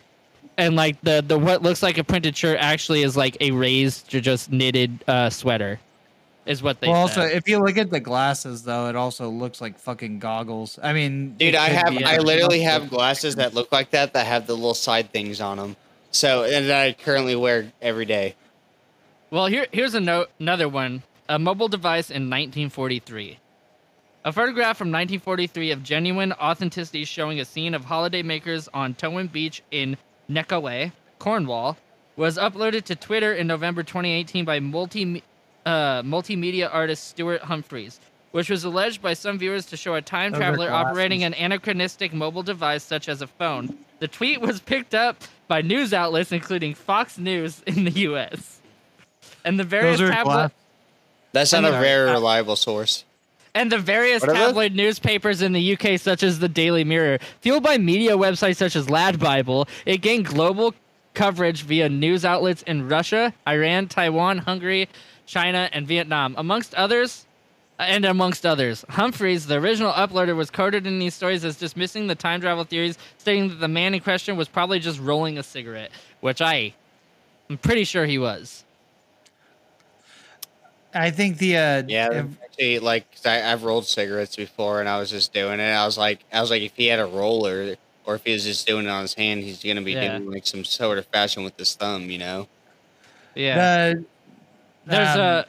and, like, the what looks like a printed shirt actually is, like, a raised or just knitted sweater, is what they Well, said. also, if you look at the glasses, though, it also looks like fucking goggles. I mean, Dude, it could be I a- literally have glasses that look like that have the little side things on them. So, and that I currently wear every day. Well, here's another one. A mobile device in 1943. A photograph from 1943 of genuine authenticity showing a scene of holiday makers on Towin Beach in Neckaway, Cornwall, was uploaded to Twitter in November 2018 by multimedia artist Stuart Humphreys, which was alleged by some viewers to show a time Those are traveler glasses. operating an anachronistic mobile device such as a phone. The tweet was picked up by news outlets including Fox News in the U.S. And the various Those are tabloid That's not And a the- very reliable source. and the various What are those? tabloid newspapers in the UK, such as the Daily Mirror. Fueled by media websites such as Lad Bible, it gained global coverage via news outlets in Russia, Iran, Taiwan, Hungary, China, and Vietnam, amongst others. Humphreys, the original uploader, was quoted in these stories as dismissing the time travel theories, stating that the man in question was probably just rolling a cigarette, which I'm pretty sure he was. I think Yeah, if- actually, like, 'cause I've rolled cigarettes before, and I was just doing it. I was like, if he had a roller, or if he was just doing it on his hand, he's gonna be Yeah. doing like some sort of fashion with his thumb, you know. Yeah. the There's a.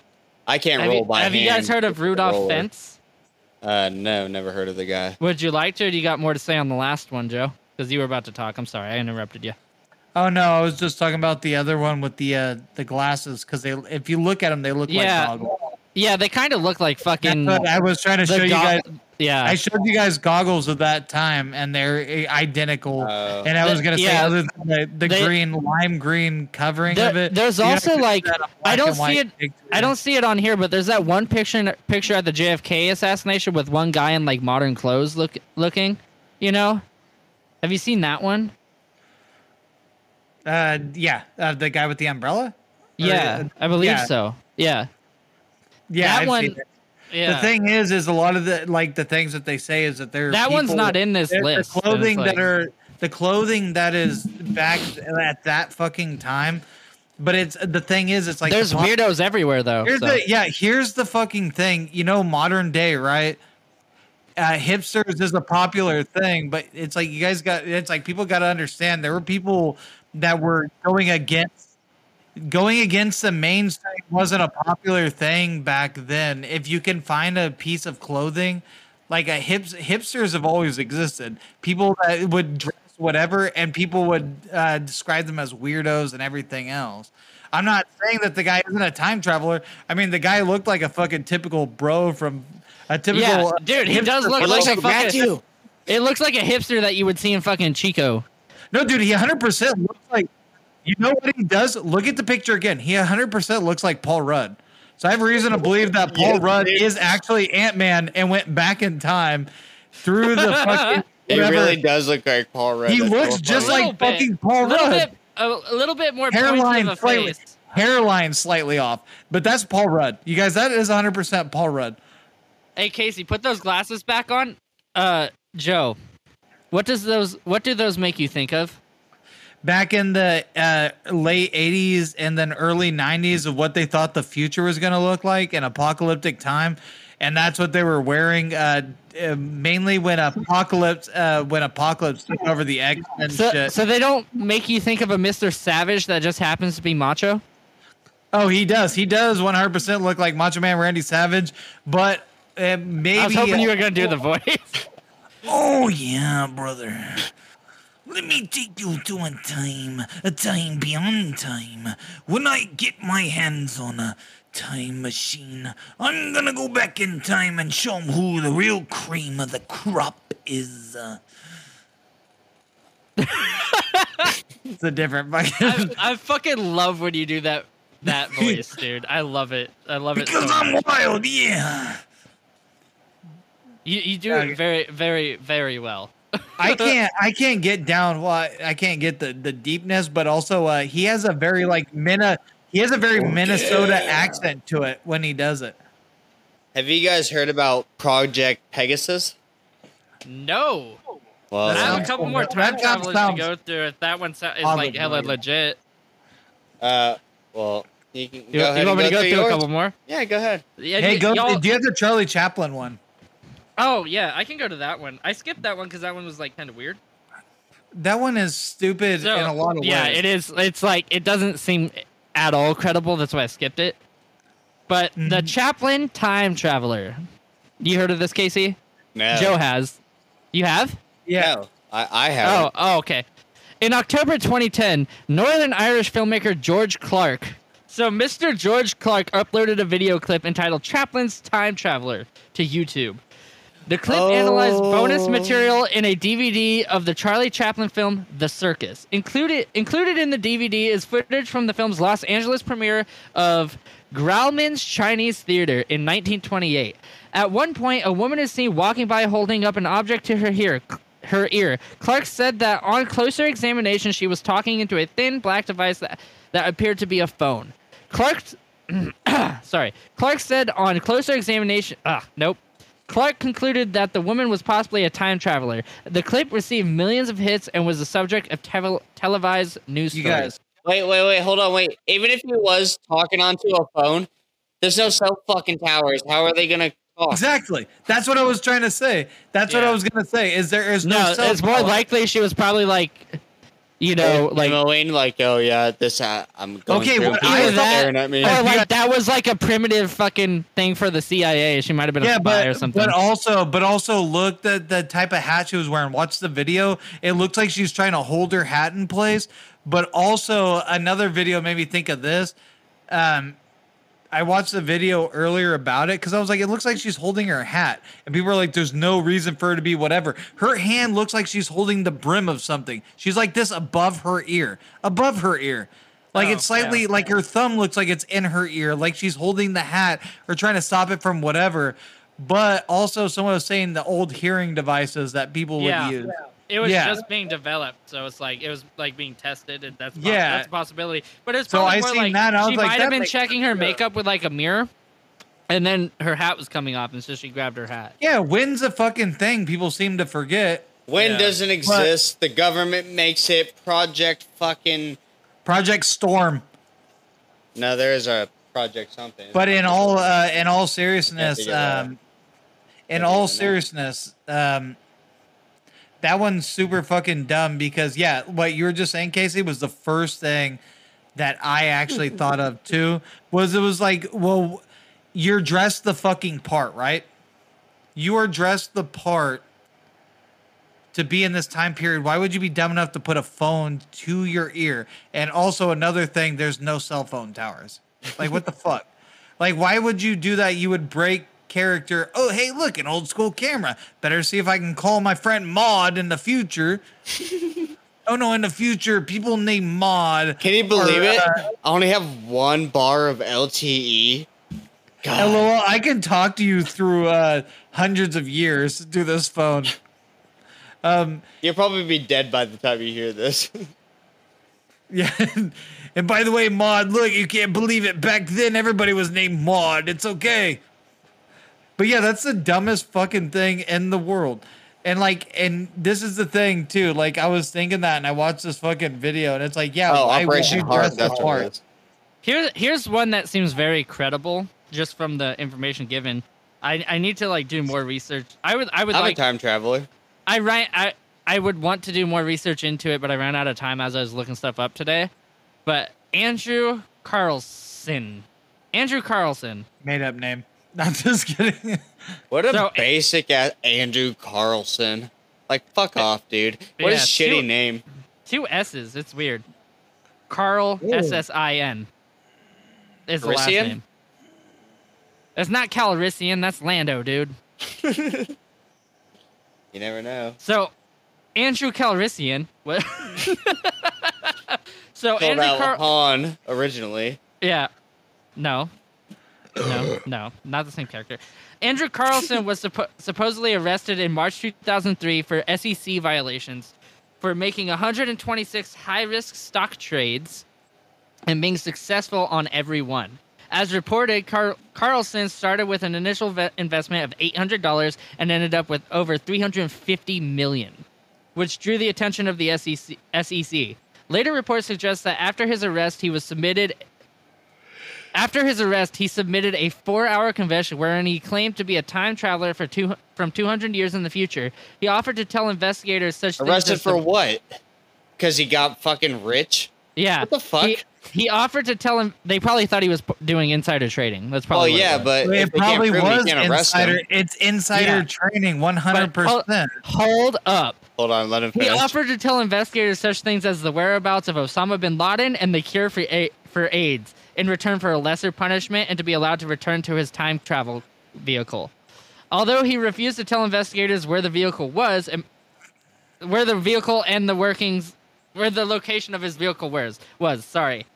I can't Have, roll you, by have hand. you guys heard of with a Rudolph roller. Fentz? No, never heard of the guy. Would you like to, or do you got more to say on the last one, Joe? Because you were about to talk. I'm sorry, I interrupted you. oh no, I was just talking about the other one with the glasses because if you look at them, they look Yeah. like goggles. Yeah, they kind of look like fucking. That's what I was trying to the show you go- guys. Yeah. I showed you guys goggles of that time, and they're identical. Oh. And I was gonna say, Yeah. other than the They- green, lime green covering There- of it, there's you also, have to like, put that on I black don't and white see it- picture. I don't see it on here, but there's that one picture at the JFK assassination with one guy in like modern clothes looking. You know, have you seen that one? Yeah, the guy with the umbrella. Or, Yeah, I believe yeah. so. Yeah, Yeah, That I've one- seen it. yeah. The thing is a lot of the things that they say is that they're That one's people- not in this they're list, The and clothing it's like- the clothing that is back at that fucking time. But it's the thing is, it's like There's the pop- weirdos everywhere though. Here's so. here's the fucking thing. You know, modern day, right? Hipsters is a popular thing, but it's like it's like people got to understand there were people that were going against the mainstream wasn't a popular thing back then. If you can find a piece of clothing, like hipsters have always existed. People that would dress whatever, and people would describe them as weirdos and everything else. I'm not saying that the guy isn't a time traveler. I mean, the guy looked like a fucking typical bro from a typical. Yeah, dude, he does hipster look from- like a fucking. Matthew. It looks like a hipster that you would see in fucking Chico. No, dude, he 100% looks like. You know what he does? Look at the picture again. He 100% looks like Paul Rudd. So I have reason to believe that Paul Yes, Rudd dude. is actually Ant-Man and went back in time through the fucking. It whatever. really does look like Paul Rudd. He That's looks so just funny. like fucking Paul a little Rudd. bit, a little bit more Hairline pointy of a slightly, face. hairline slightly off, but that's Paul Rudd. You guys, that is 100% Paul Rudd. Hey Casey, put those glasses back on. Joe, what do those make you think of? back in the late 80s and then early 90s of what they thought the future was going to look like an apocalyptic time, and that's what they were wearing mainly when apocalypse took over the X-Men shit. So they don't make you think of a Mr. Savage that just happens to be macho? Oh, he does 100% look like Macho Man Randy Savage, but maybe I was hoping you were going to do the voice. Oh yeah, brother. Let me take you to a time beyond time. When I get my hands on a time machine, I'm gonna go back in time and show 'em who the real cream of the crop is. It's a different fucking... I fucking love when you do that voice, dude. I love it. I love it Because so I'm much. wild, yeah. You do it very, very, very well. I can't get down. Well, I can't get the deepness, but also he has a very Minnesota accent to it when he does it. Have you guys heard about Project Pegasus? No. Well, I have a sounds couple more cool. time That travelers to sounds go through. If that one is like Hollywood. hella legit. well, you can You go ahead want me to and go through a yours. couple more? Yeah, go ahead. Yeah, Hey, go. y'all- Do you have the Charlie Chaplin one? Oh yeah, I can go to that one. I skipped that one because that one was like kind of weird. That one is stupid So, in a lot of yeah, ways. it is. It's like it doesn't seem at all credible. That's why I skipped it. But the Chaplin time traveler. You heard of this, Casey? No. Joe has. You have? Yeah. No, I have. Oh, okay. In October 2010, Northern Irish filmmaker George Clark. So Mr. George Clark uploaded a video clip entitled Chaplin's Time Traveler to YouTube. The clip analyzed bonus material in a DVD of the Charlie Chaplin film The Circus. Included in the DVD is footage from the film's Los Angeles premiere of Grauman's Chinese Theater in 1928. At one point, a woman is seen walking by holding up an object to her ear. Clark said that on closer examination, she was talking into a thin black device that appeared to be a phone. Clark said on closer examination, Clark concluded that the woman was possibly a time traveler. The clip received millions of hits and was the subject of televised news You stories. guys. Wait, hold on, wait. Even if he was talking onto a phone, there's no cell fucking towers. How are they gonna talk? Exactly. That's what I was trying to say. That's what I was gonna say. Is there is No, cell it's more phone. likely she was probably like, Demoing, like, oh yeah, this I'm going Okay, through. what People I are thought- staring at me. or like that was like a primitive fucking thing for the CIA. She might have been a spy or something. but also look the type of hat she was wearing. Watch the video. It looks like she's trying to hold her hat in place. But also another video made me think of this. I watched the video earlier about it because I was like, it looks like she's holding her hat. And people are like, there's no reason for her to be whatever. Her hand looks like she's holding the brim of something. She's like this above her ear. Above her ear. Like it's slightly like her thumb looks like it's in her ear, like she's holding the hat or trying to stop it from whatever. But also someone was saying the old hearing devices that people would use. It was Yeah. just being developed, so it's like it was like being tested, and that's Yeah. that's a possibility. But it's So probably I more seen like that, and I was she like, might that have been makes checking her sense. makeup with like a mirror, and then her hat was coming off, and so she grabbed her hat. Yeah, wind's a fucking thing people seem to forget. Wind Yeah. doesn't exist. The government makes it. Project Project Storm. No, there is a project something. But in all seriousness, that one's super fucking dumb because what you were just saying, Casey, was the first thing that I actually thought of too. It was like, well, you're dressed the fucking part, right? You are dressed the part to be in this time period. Why would you be dumb enough to put a phone to your ear? And also another thing, there's no cell phone towers. Like, what the fuck? Like, why would you do that? You would break character. Oh, hey, look, an old school camera. Better see if I can call my friend Maud in the future. Oh no, in the future, people named Maud. Can you believe it? I only have 1 bar of LTE. God. LOL, I can talk to you through hundreds of years through this phone. You'll probably be dead by the time you hear this. Yeah. And by the way, Maud, look, you can't believe it. Back then, everybody was named Maud. It's okay. But yeah, that's the dumbest fucking thing in the world. And this is the thing too. Like I was thinking that, and I watched this fucking video, and it's like, yeah, Oh, why would Operation you Heart. dress the That's what part? it is. Here's one that seems very credible just from the information given. I need to like do more research. I would I'm like a time traveler. I would want to do more research into it, but I ran out of time as I was looking stuff up today. But Andrew Carlson. Made up name. I'm just kidding. What a So- basic ass Andrew Carlson. Like, fuck off, dude. What a Yeah, shitty name. 2 S's. It's weird. Carl Ssin is the last Calrissian? name. That's not Calrissian. That's Lando, dude. You never know. So, Andrew Calrissian. What? So Called Andrew out Han originally. Yeah. No, not the same character. Andrew Carlson was supposedly arrested in March 2003 for SEC violations for making 126 high-risk stock trades and being successful on every one. As reported, Carlson started with an initial investment of $800 and ended up with over $350 million, which drew the attention of the SEC. Later reports suggest that after his arrest, he submitted a 4-hour confession wherein he claimed to be a time traveler from 200 years in the future. He offered to tell investigators such things Arrested as for what? Because he got fucking rich? Yeah. What the fuck? He offered to tell him. They probably thought he was doing insider trading. That's probably. Oh yeah, but It if they can't probably prove it, you was can't arrest insider. him. It's insider Yeah. training, 100%. Hold up. Hold on, let him He finish. offered to tell investigators such things as the whereabouts of Osama bin Laden and the cure for AIDS in return for a lesser punishment and to be allowed to return to his time travel vehicle. Although he refused to tell investigators where the vehicle was and where the vehicle and the workings, where the location of his vehicle was. Sorry.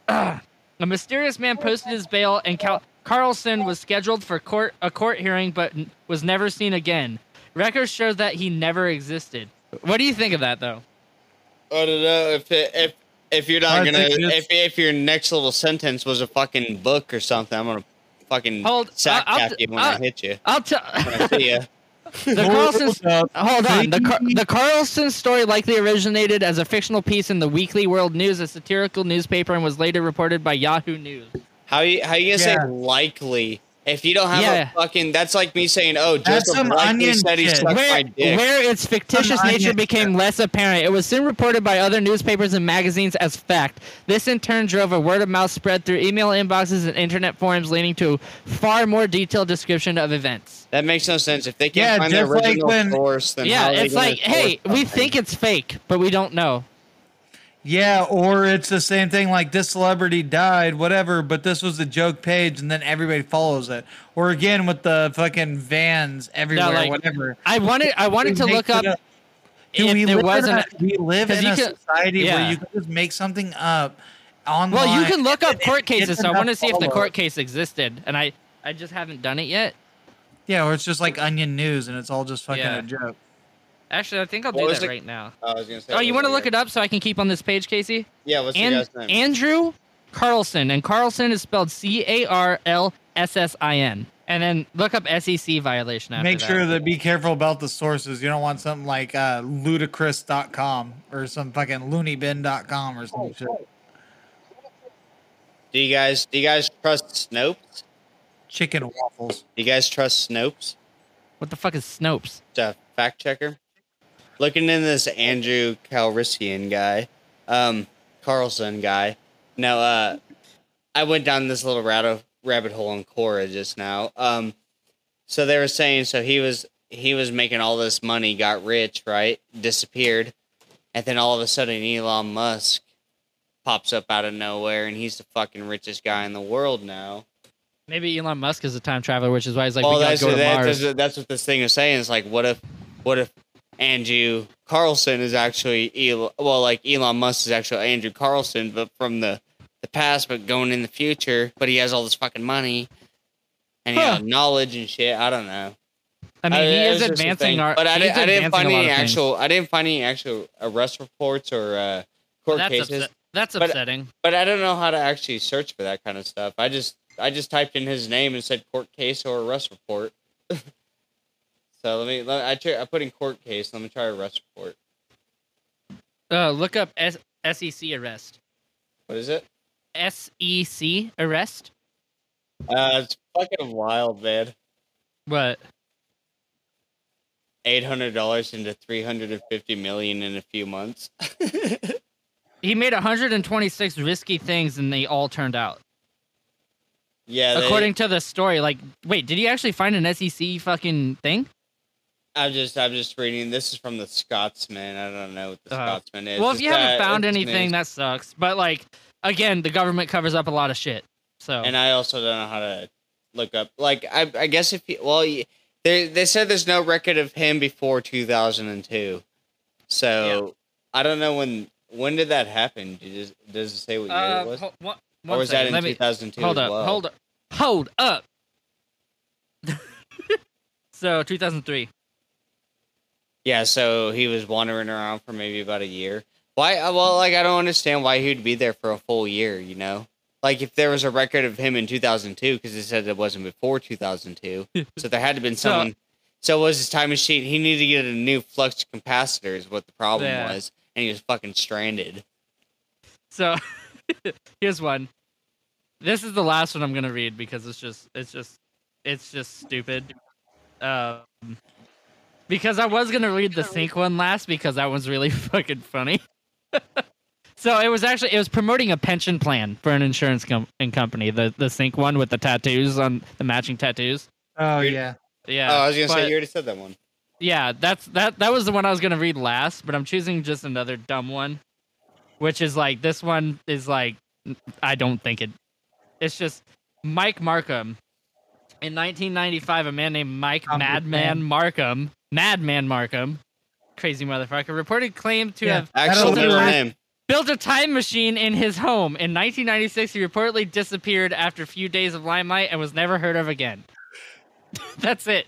A mysterious man posted his bail, and Carlson was scheduled for a court hearing, but was never seen again. Records show that he never existed. What do you think of that, though? I don't know if you're not I gonna think it's- if your next little sentence was a fucking book or something, I'm gonna fucking sack tap you when I hit you. I'll tell. When I see you. The Carlson. Hold up. Hold on. The Carlson story likely originated as a fictional piece in the Weekly World News, a satirical newspaper, and was later reported by Yahoo News. How you gonna say Yeah. likely? If you don't have Yeah. a fucking, that's like me saying, oh, That's Joseph some likely onion said he shit. sucked my dick. Where its fictitious Some nature onion became shit. less apparent, it was soon reported by other newspapers and magazines as fact. This in turn drove a word-of-mouth spread through email inboxes and internet forums, leading to far more detailed description of events. That makes no sense. If they can't Yeah, find the just like original when- source, then Yeah, how are they it's gonna like, hey, source we something? think it's fake, but we don't know. Yeah, or it's the same thing like this celebrity died, whatever, but this was the joke page and then everybody follows it. Or again with the fucking vans everywhere, like, whatever. I wanted to They look make up it Do if we there live was in an. we live 'cause in you a can- society yeah. where you can just make something up online. Well, you can look up and court it gets cases, so I enough want to see if the followers. court case existed, and I just haven't done it yet. Yeah, or it's just like Onion News and it's all just fucking Yeah. a joke. Actually, I think I'll What do was that it? right now. I was gonna say. Oh, you want to look it up so I can keep on this page, Casey? Yeah, what's your guy's name? Andrew Carlson, and Carlson is spelled Carlssin. And then look up SEC violation after Make that. sure that be careful about the sources. You don't want something like ludicrous.com or some fucking loonybin.com or some shit. Do you guys trust Snopes? Chicken waffles. Do you guys trust Snopes? What the fuck is Snopes? It's a fact checker. Looking into this Andrew Calrissian guy, Carlson guy. Now, I went down this little rabbit hole on Quora just now. So they were saying, so he was making all this money, got rich, right? Disappeared, and then all of a sudden Elon Musk pops up out of nowhere, and he's the fucking richest guy in the world now. Maybe Elon Musk is a time traveler, which is why he's like, Well, we gotta go to Mars. that's what this thing is saying. It's like, what if Andrew Carlson is actually Elon Musk is actually Andrew Carlson, but from the past, but going in the future, but he has all this fucking money and he has knowledge and shit. I don't know. I mean, he It is was just a advancing thing. our. But I he's didn't find advancing a lot any of things. actual. I didn't find any actual arrest reports or court cases. That's But- upsetting. But I don't know how to actually search for that kind of stuff. I just typed in his name and said court case or arrest report. So I put in court case. Let me try arrest report. Look up SEC arrest. What is it? SEC arrest. It's fucking wild, man. What? $800 into $350 million in a few months. He made 126 risky things, and they all turned out. Yeah, according to the story. Like, wait, did he actually find an SEC fucking thing? I'm just reading. This is from the Scotsman. I don't know what the Scotsman is. Well, if you haven't found anything, that sucks. But like, again, the government covers up a lot of shit. So, and I also don't know how to look up. Like, I guess if they said there's no record of him before 2002. So yeah. I don't know when did that happen. Does it say what year it was? Or was that in 2002 hold as up, well? Hold up. So 2003. Yeah, so he was wandering around for maybe about a year. Why? Well, like, I don't understand why he would be there for a full year, you know? Like, if there was a record of him in 2002, because it said it wasn't before 2002, so there had to have been someone. So it was his time machine. He needed to get a new flux capacitor is what the problem was, and he was fucking stranded. So, here's one. This is the last one I'm gonna read because it's just stupid. Because I was gonna read the Sync one last because that one's really fucking funny. So it was promoting a pension plan for an insurance company. The Sync one with the tattoos on the matching tattoos. Oh yeah. Yeah. Oh, I was gonna say you already said that one. Yeah, that was the one I was gonna read last, but I'm choosing just another dumb one, which is like this one is like I don't think it's just Mike Markham. In 1995, a man named Mike Madman Markham, crazy motherfucker, reported claim to have built a time machine in his home. In 1996, he reportedly disappeared after a few days of limelight and was never heard of again. That's it.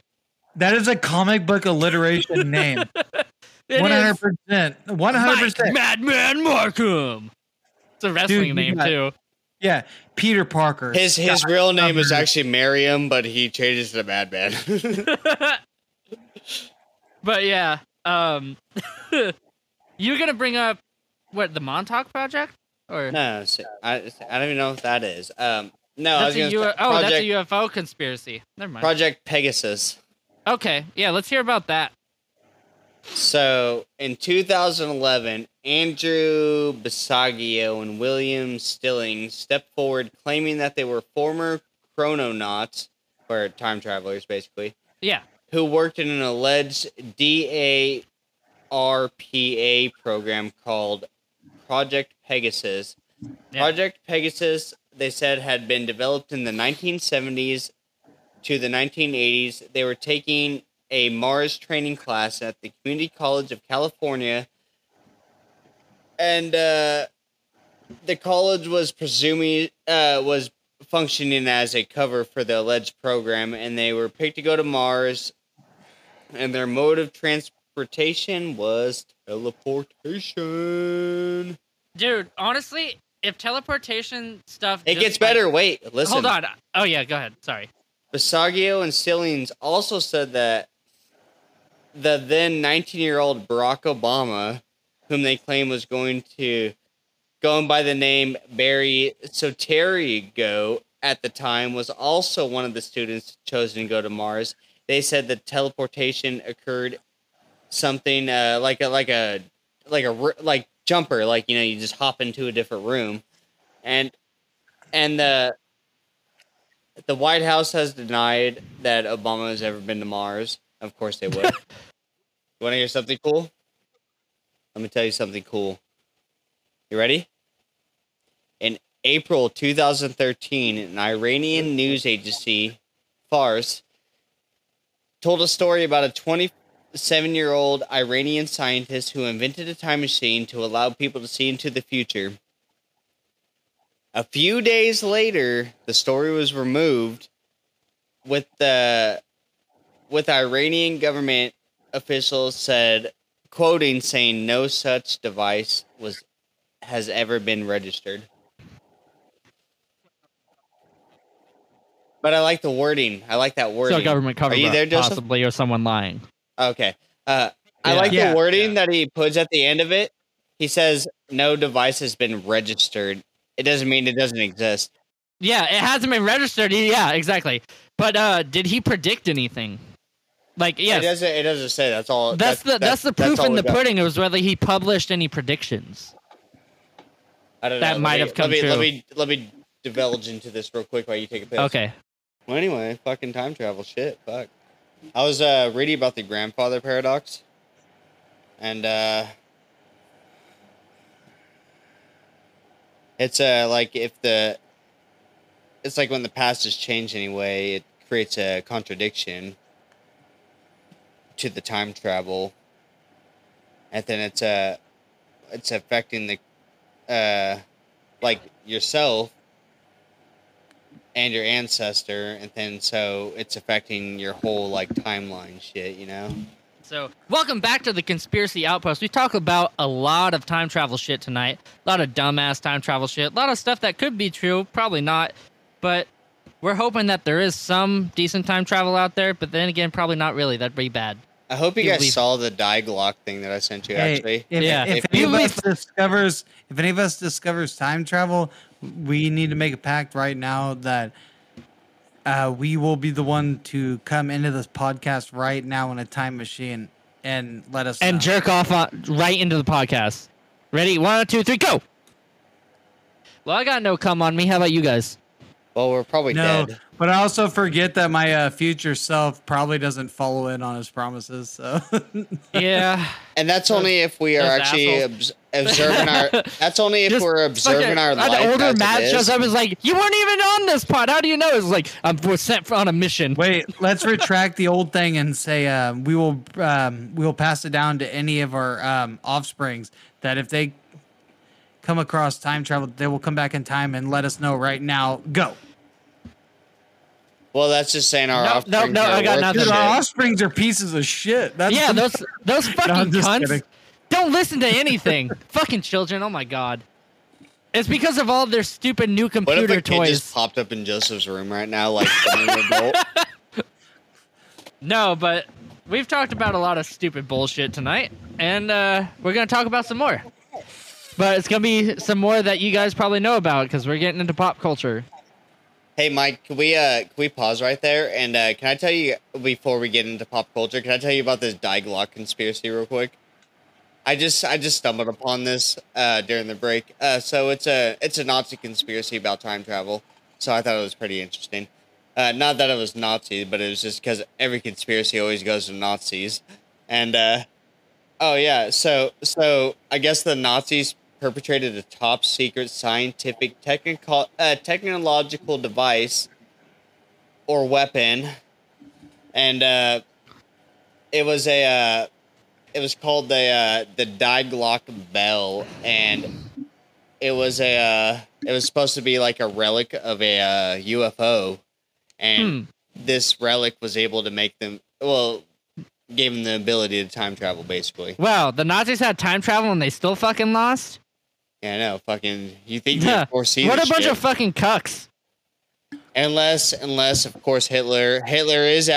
That is a comic book alliteration name. 100%. 100%. Madman Markham. It's a wrestling name too. Yeah, Peter Parker. His real name is actually Merriam, but he changes to Madman. But yeah, you're gonna bring up what, the Montauk Project, or no? I don't even know what that is. No, that's that's a UFO conspiracy. Never mind. Project Pegasus. Okay, yeah, let's hear about that. So, in 2011, Andrew Basaggio and William Stilling stepped forward claiming that they were former chrononauts, or time travelers, basically. Yeah. Who worked in an alleged DARPA program called Project Pegasus. Yeah. Project Pegasus, they said, had been developed in the 1970s to the 1980s. They were taking a Mars training class at the Community College of California, and the college was was functioning as a cover for the alleged program, and they were picked to go to Mars, and their mode of transportation was teleportation. Dude, honestly, if teleportation stuff... It gets better. Wait, listen. Hold on. Oh, yeah, go ahead. Sorry. Basaggio and Stillings also said that the then 19-year-old Barack Obama, whom they claim was going by the name Barry Soterigo at the time, was also one of the students chosen to go to Mars. They said that teleportation occurred something like jumper, like, you know, you just hop into a different room, and the White House has denied that Obama has ever been to Mars. Of course they would. You want to hear something cool? Let me tell you something cool. You ready? In April 2013, an Iranian news agency, Fars, told a story about a 27-year-old Iranian scientist who invented a time machine to allow people to see into the future. A few days later, the story was removed with Iranian government officials saying no such device has ever been registered. But I like the wording. I like that wording. So government cover Are you there, Joseph? possibly, or someone lying. Okay. I like the wording that he puts at the end of it. He says, no device has been registered. It doesn't mean it doesn't exist. Yeah, it hasn't been registered. Yeah, exactly. But did he predict anything? Like, yes. It doesn't say. That's all. That's the proof in the pudding. It was whether he published any predictions. I don't know. That might have come true. Let me divulge into this real quick while you take a piss. Okay. Well, anyway, fucking time travel shit. Fuck. I was reading about the grandfather paradox, and it's like it's like when the past has changed anyway, it creates a contradiction to the time travel, and then it's affecting the like yourself and your ancestor, and then so it's affecting your whole like timeline shit, you know? So, welcome back to the Conspiracy Outpost. We talk about a lot of time travel shit tonight. A lot of dumbass time travel shit. A lot of stuff that could be true, probably not. But we're hoping that there is some decent time travel out there, but then again, probably not really. That'd be bad. I hope you guys saw the die Glock thing that I sent you, actually. If any of us discovers time travel, we need to make a pact right now that we will be the one to come into this podcast right now in a time machine and let us know. Jerk off right into the podcast. Ready? 1, 2, 3, go! Well, I got no cum on me. How about you guys? Well, we're probably dead. But I also forget that my future self probably doesn't follow in on his promises. So yeah, and that's only if we are actually observing our. That's only if we're observing our life. An older Matt shows up and is like, "You weren't even on this pod. How do you know?" It's like, "We're sent on a mission." Wait, let's retract the old thing and say we will pass it down to any of our offsprings that if they come across time travel, they will come back in time and let us know right now. Go. Well, that's just saying our offspring. No, I got nothing. Dude, our offsprings are pieces of shit. Those fucking cunts kidding. don't listen to anything. Fucking children. Oh my god. It's because of all their stupid new computer what if a toys. Kid just popped up in Joseph's room right now, like an adult? No, but we've talked about a lot of stupid bullshit tonight, and we're gonna talk about some more. But it's gonna be some more that you guys probably know about because we're getting into pop culture. Hey, Mike, can we pause right there? And can I tell you, before we get into pop culture, can I tell you about this Die Glock conspiracy real quick? I just stumbled upon this during the break. So it's a Nazi conspiracy about time travel. So I thought it was pretty interesting. Not that it was Nazi, but it was just because every conspiracy always goes to Nazis. And oh yeah, so I guess the Nazis perpetrated a top secret scientific technological device or weapon, and it was called the Die Glock Bell, and it was supposed to be like a relic of a UFO, and this relic was able to make them gave them the ability to time travel, basically. Wow, the Nazis had time travel and they still fucking lost? Yeah, I know. Fucking, you think you foresee what this a bunch shit. of fucking cucks. Unless, of course, Hitler is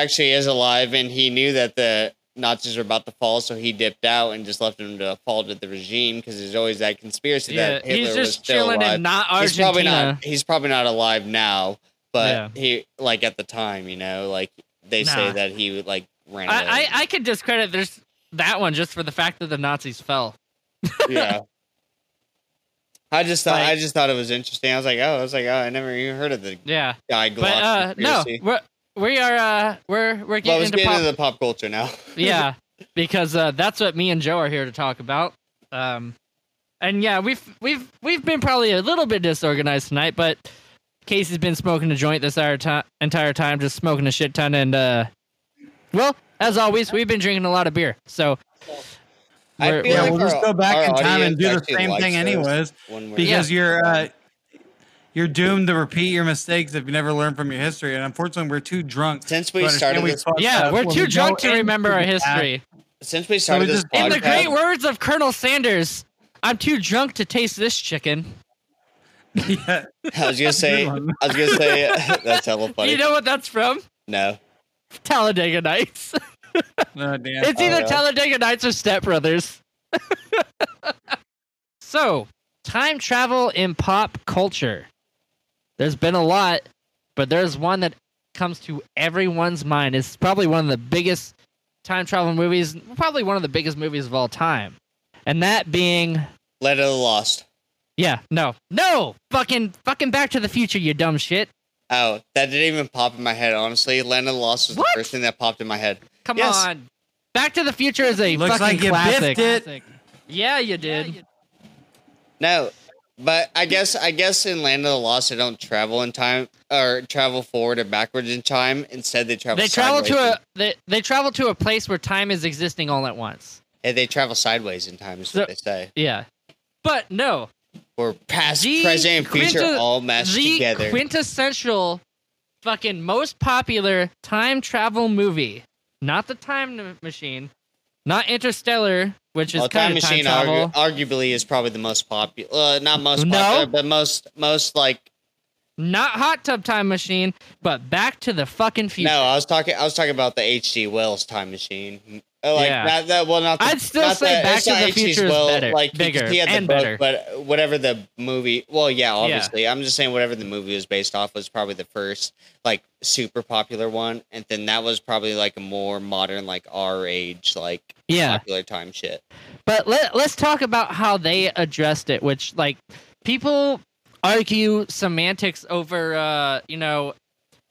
alive, and he knew that the Nazis were about to fall, so he dipped out and just left them to fall to the regime, because there's always that conspiracy that Hitler was still alive. He's just chilling in not Argentina. He's probably not alive now, but he, like, at the time, you know, like, they say that he, like, ran away. I could discredit that one just for the fact that the Nazis fell. Yeah. I just thought it was interesting. I was like, I never even heard of the Die Glock conspiracy. No, we're getting into the pop culture now. Yeah, because that's what me and Joe are here to talk about. And yeah, we've been probably a little bit disorganized tonight, but Casey's been smoking a joint this entire time, just smoking a shit ton, and well, as always, we've been drinking a lot of beer, so. We'll just go back in time and do the same thing anyways, because you're doomed to repeat your mistakes if you never learn from your history. And unfortunately, we're too drunk. Since we started this, we're too drunk to remember our history. Since we started this podcast, in the great words of Colonel Sanders, I'm too drunk to taste this chicken. Yeah. I was gonna say. That's hella funny. You know what that's from? No. Talladega Nights. Oh, damn. It's either yeah. Talladega Nights or Step Brothers. So, time travel in pop culture. There's been a lot, but there's one that comes to everyone's mind. It's probably one of the biggest time travel movies, probably one of the biggest movies of all time. And that being Land of the Lost. Yeah, no, fucking Back to the Future, you dumb shit. Oh, that didn't even pop in my head. Honestly, Land of the Lost was What? the first thing that popped in my head. Come Yes. on, Back to the Future is a Looks fucking like you classic. biffed it. Yeah, you did. No, but I guess in Land of the Lost, they don't travel in time or travel forward or backwards in time. Instead, they travel. They travel sideways they travel to a place where time is existing all at once. and they travel sideways in time. Is what they say. Yeah, but no, Or past, The present, and future quinta- all mashed the together. quintessential, fucking most popular time travel movie. Not the Time Machine, not Interstellar, which is Well, kind Time of time Machine travel. arguably is probably the most popular. Not most No. popular, but most like. Not Hot Tub Time Machine, but Back to the fucking Future. No, I was talking about the H.G. Wells Time Machine. Like Yeah. not the, I'd still not say the, Back it's to not the H.G. Future is Wells, better, like, bigger, he had the and book, better. But whatever the movie, well, yeah, obviously, I'm just saying whatever the movie was based off was probably the first like super popular one, and then that was probably like a more modern, like our age, like popular time shit. But let's talk about how they addressed it, which like people argue semantics over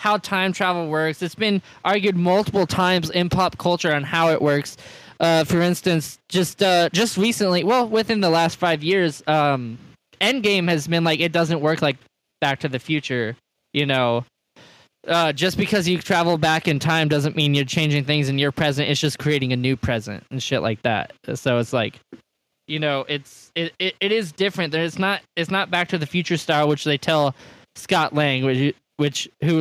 how time travel works. It's been argued multiple times in pop culture on how it works. For instance, just recently, well, within the last 5 years, Endgame has been like it doesn't work like Back to the Future. Just because you travel back in time doesn't mean you're changing things in your present. It's just creating a new present and shit like that. So it's like, it is different. It's not Back to the Future style, which they tell Scott Lang, who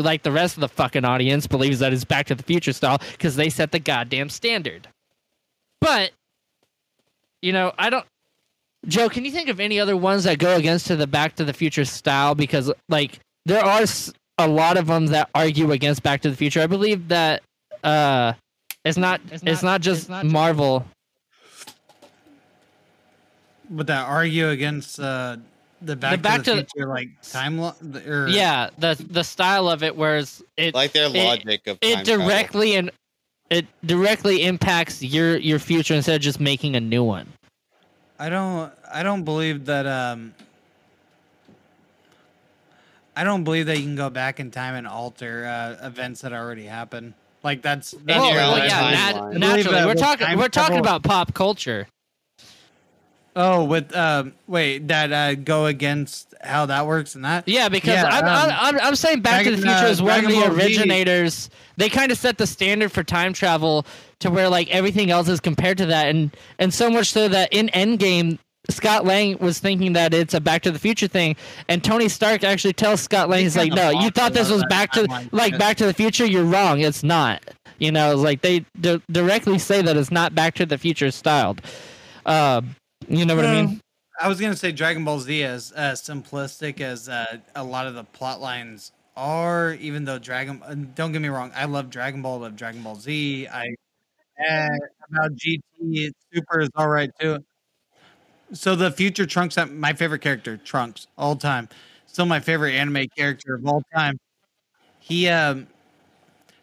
like the rest of the fucking audience believes that is Back to the Future style because they set the goddamn standard. But I don't. Joe, can you think of any other ones that go against to the Back to the Future style? Because like there are a lot of them that argue against Back to the Future. I believe that it's not just Marvel. But that argue against the Back to the Future like timeline or Yeah, the style of it, whereas it Like their logic of it time directly travel. it directly impacts your future instead of just making a new one. I don't believe that I don't believe that you can go back in time and alter events that already happened. Like that's your own yeah, timeline. naturally. We're talking travel- about pop culture. Oh, with wait, that go against how that works and that. Yeah, because Yeah, I'm saying Back to the Future is one of Dragon the Ball Z. originators. They kind of set the standard for time travel to where like everything else is compared to that, and so much so that in Endgame, Scott Lang was thinking that it's a Back to the Future thing, and Tony Stark actually tells Scott Lang, he's like, "No, you thought this was Back to the Future. You're wrong. It's not." Like they directly say that it's not Back to the Future styled. You know what I mean? I was gonna say Dragon Ball Z as simplistic as a lot of the plot lines are. Even though don't get me wrong, I love Dragon Ball, love Dragon Ball Z. About GT Super is all right too. So the future Trunks, my favorite character, Trunks, all time, still my favorite anime character of all time. He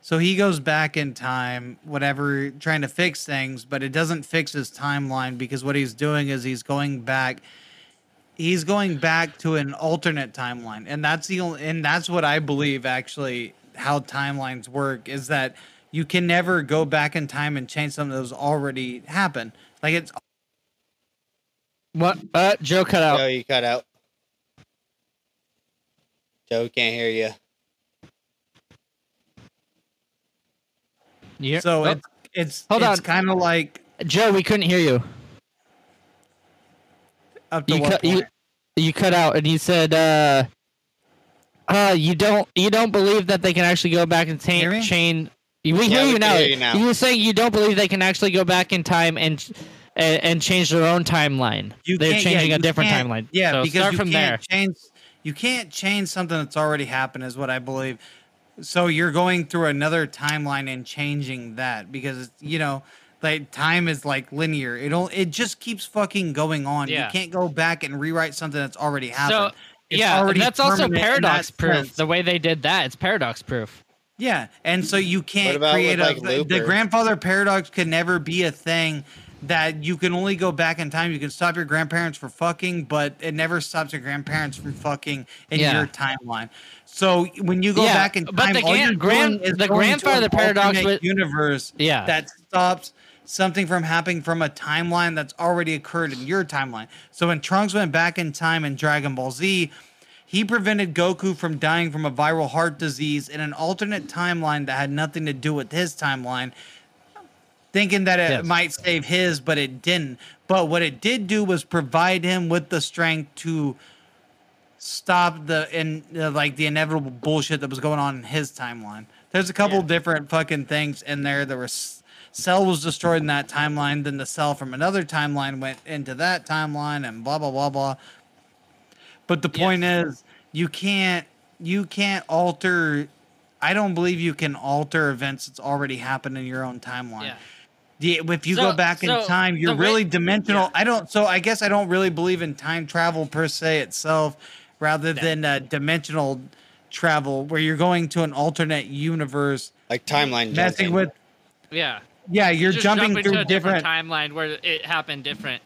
So he goes back in time, whatever, trying to fix things, but it doesn't fix his timeline because what he's doing is he's going back to an alternate timeline. And that's what I believe actually how timelines work is that you can never go back in time and change something that was already happened. Like it's What? Joe cut out. Joe, you cut out. Joe, can't hear you. Yeah. so it's Hold on. kind of like Joe, we couldn't hear you. up to what point? You cut out, and you said, you don't believe that they can actually go back and Hear me? change. We Yeah, hear we you can now. hear you now. You were saying you don't believe they can actually go back in time and change their own timeline. They're can't- changing yeah, a you different can't- timeline. Yeah, so because start you from there. can't change. You can't change something that's already happened, is what I believe. So you're going through another timeline and changing that because like time is like linear. It just keeps fucking going on. You Yeah. can't go back and rewrite something that's already So happened. It's yeah, and already that's also permanent in paradox that proof. sense. The way they did that, it's paradox proof. Yeah, and so you can't about create with, like, the Looper? grandfather paradox could never be a thing that you can only go back in time. You can stop your grandparents from fucking, but it never stops your grandparents from fucking in Yeah. your timeline. So when you go Yeah, back in but time, the all you're doing is the going grandfather to an paradox alternate with universe Yeah. that stops something from happening from a timeline that's already occurred in your timeline. So when Trunks went back in time in Dragon Ball Z, he prevented Goku from dying from a viral heart disease in an alternate timeline that had nothing to do with his timeline, thinking that it Yes. might save his, but it didn't. But what it did do was provide him with the strength to stop the inevitable bullshit that was going on in his timeline. There's a couple different fucking things in there. There was Cell was destroyed in that timeline, then the Cell from another timeline went into that timeline, and blah blah blah blah. But the point is, you can't alter. I don't believe you can alter events that's already happened in your own timeline. If you go back in time, you're really dimensional. I guess I don't really believe in time travel per se itself, rather than dimensional travel where you're going to an alternate universe, Like timeline messing jumping. with. Yeah. Yeah, you're Just jumping jump through into a different different. timeline where it happened different.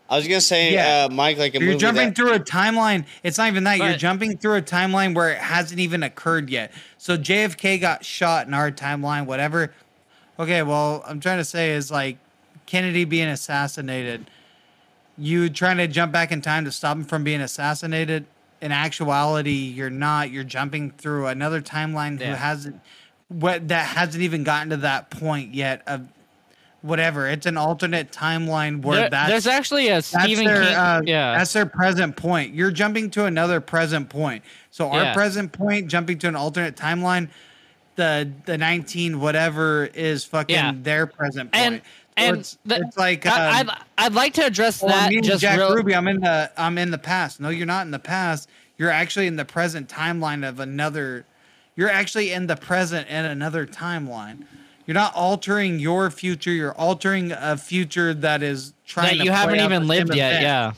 I was gonna say, Yeah. Mike, like a You're movie jumping that, through a timeline. It's not even that. You're But- jumping through a timeline where it hasn't even occurred yet. So JFK got shot in our timeline, whatever. Okay, well, I'm trying to say is like Kennedy being assassinated. You trying to jump back in time to stop him from being assassinated. In actuality, you're not. You're jumping through another timeline who hasn't even gotten to that point yet of whatever. It's an alternate timeline where There's actually a Stephen King. that's their present point. You're jumping to another present point. So our Yeah. present point, jumping to an alternate timeline, the 19 whatever is fucking their present point. And So it's like I'd like to address that me and just Jack real. Ruby. I'm in the past. No, you're not in the past. You're actually in the present timeline of another. You're actually in the present in another timeline. You're not altering your future. You're altering a future that is trying That to you play haven't out even the lived same yet. event. Yeah.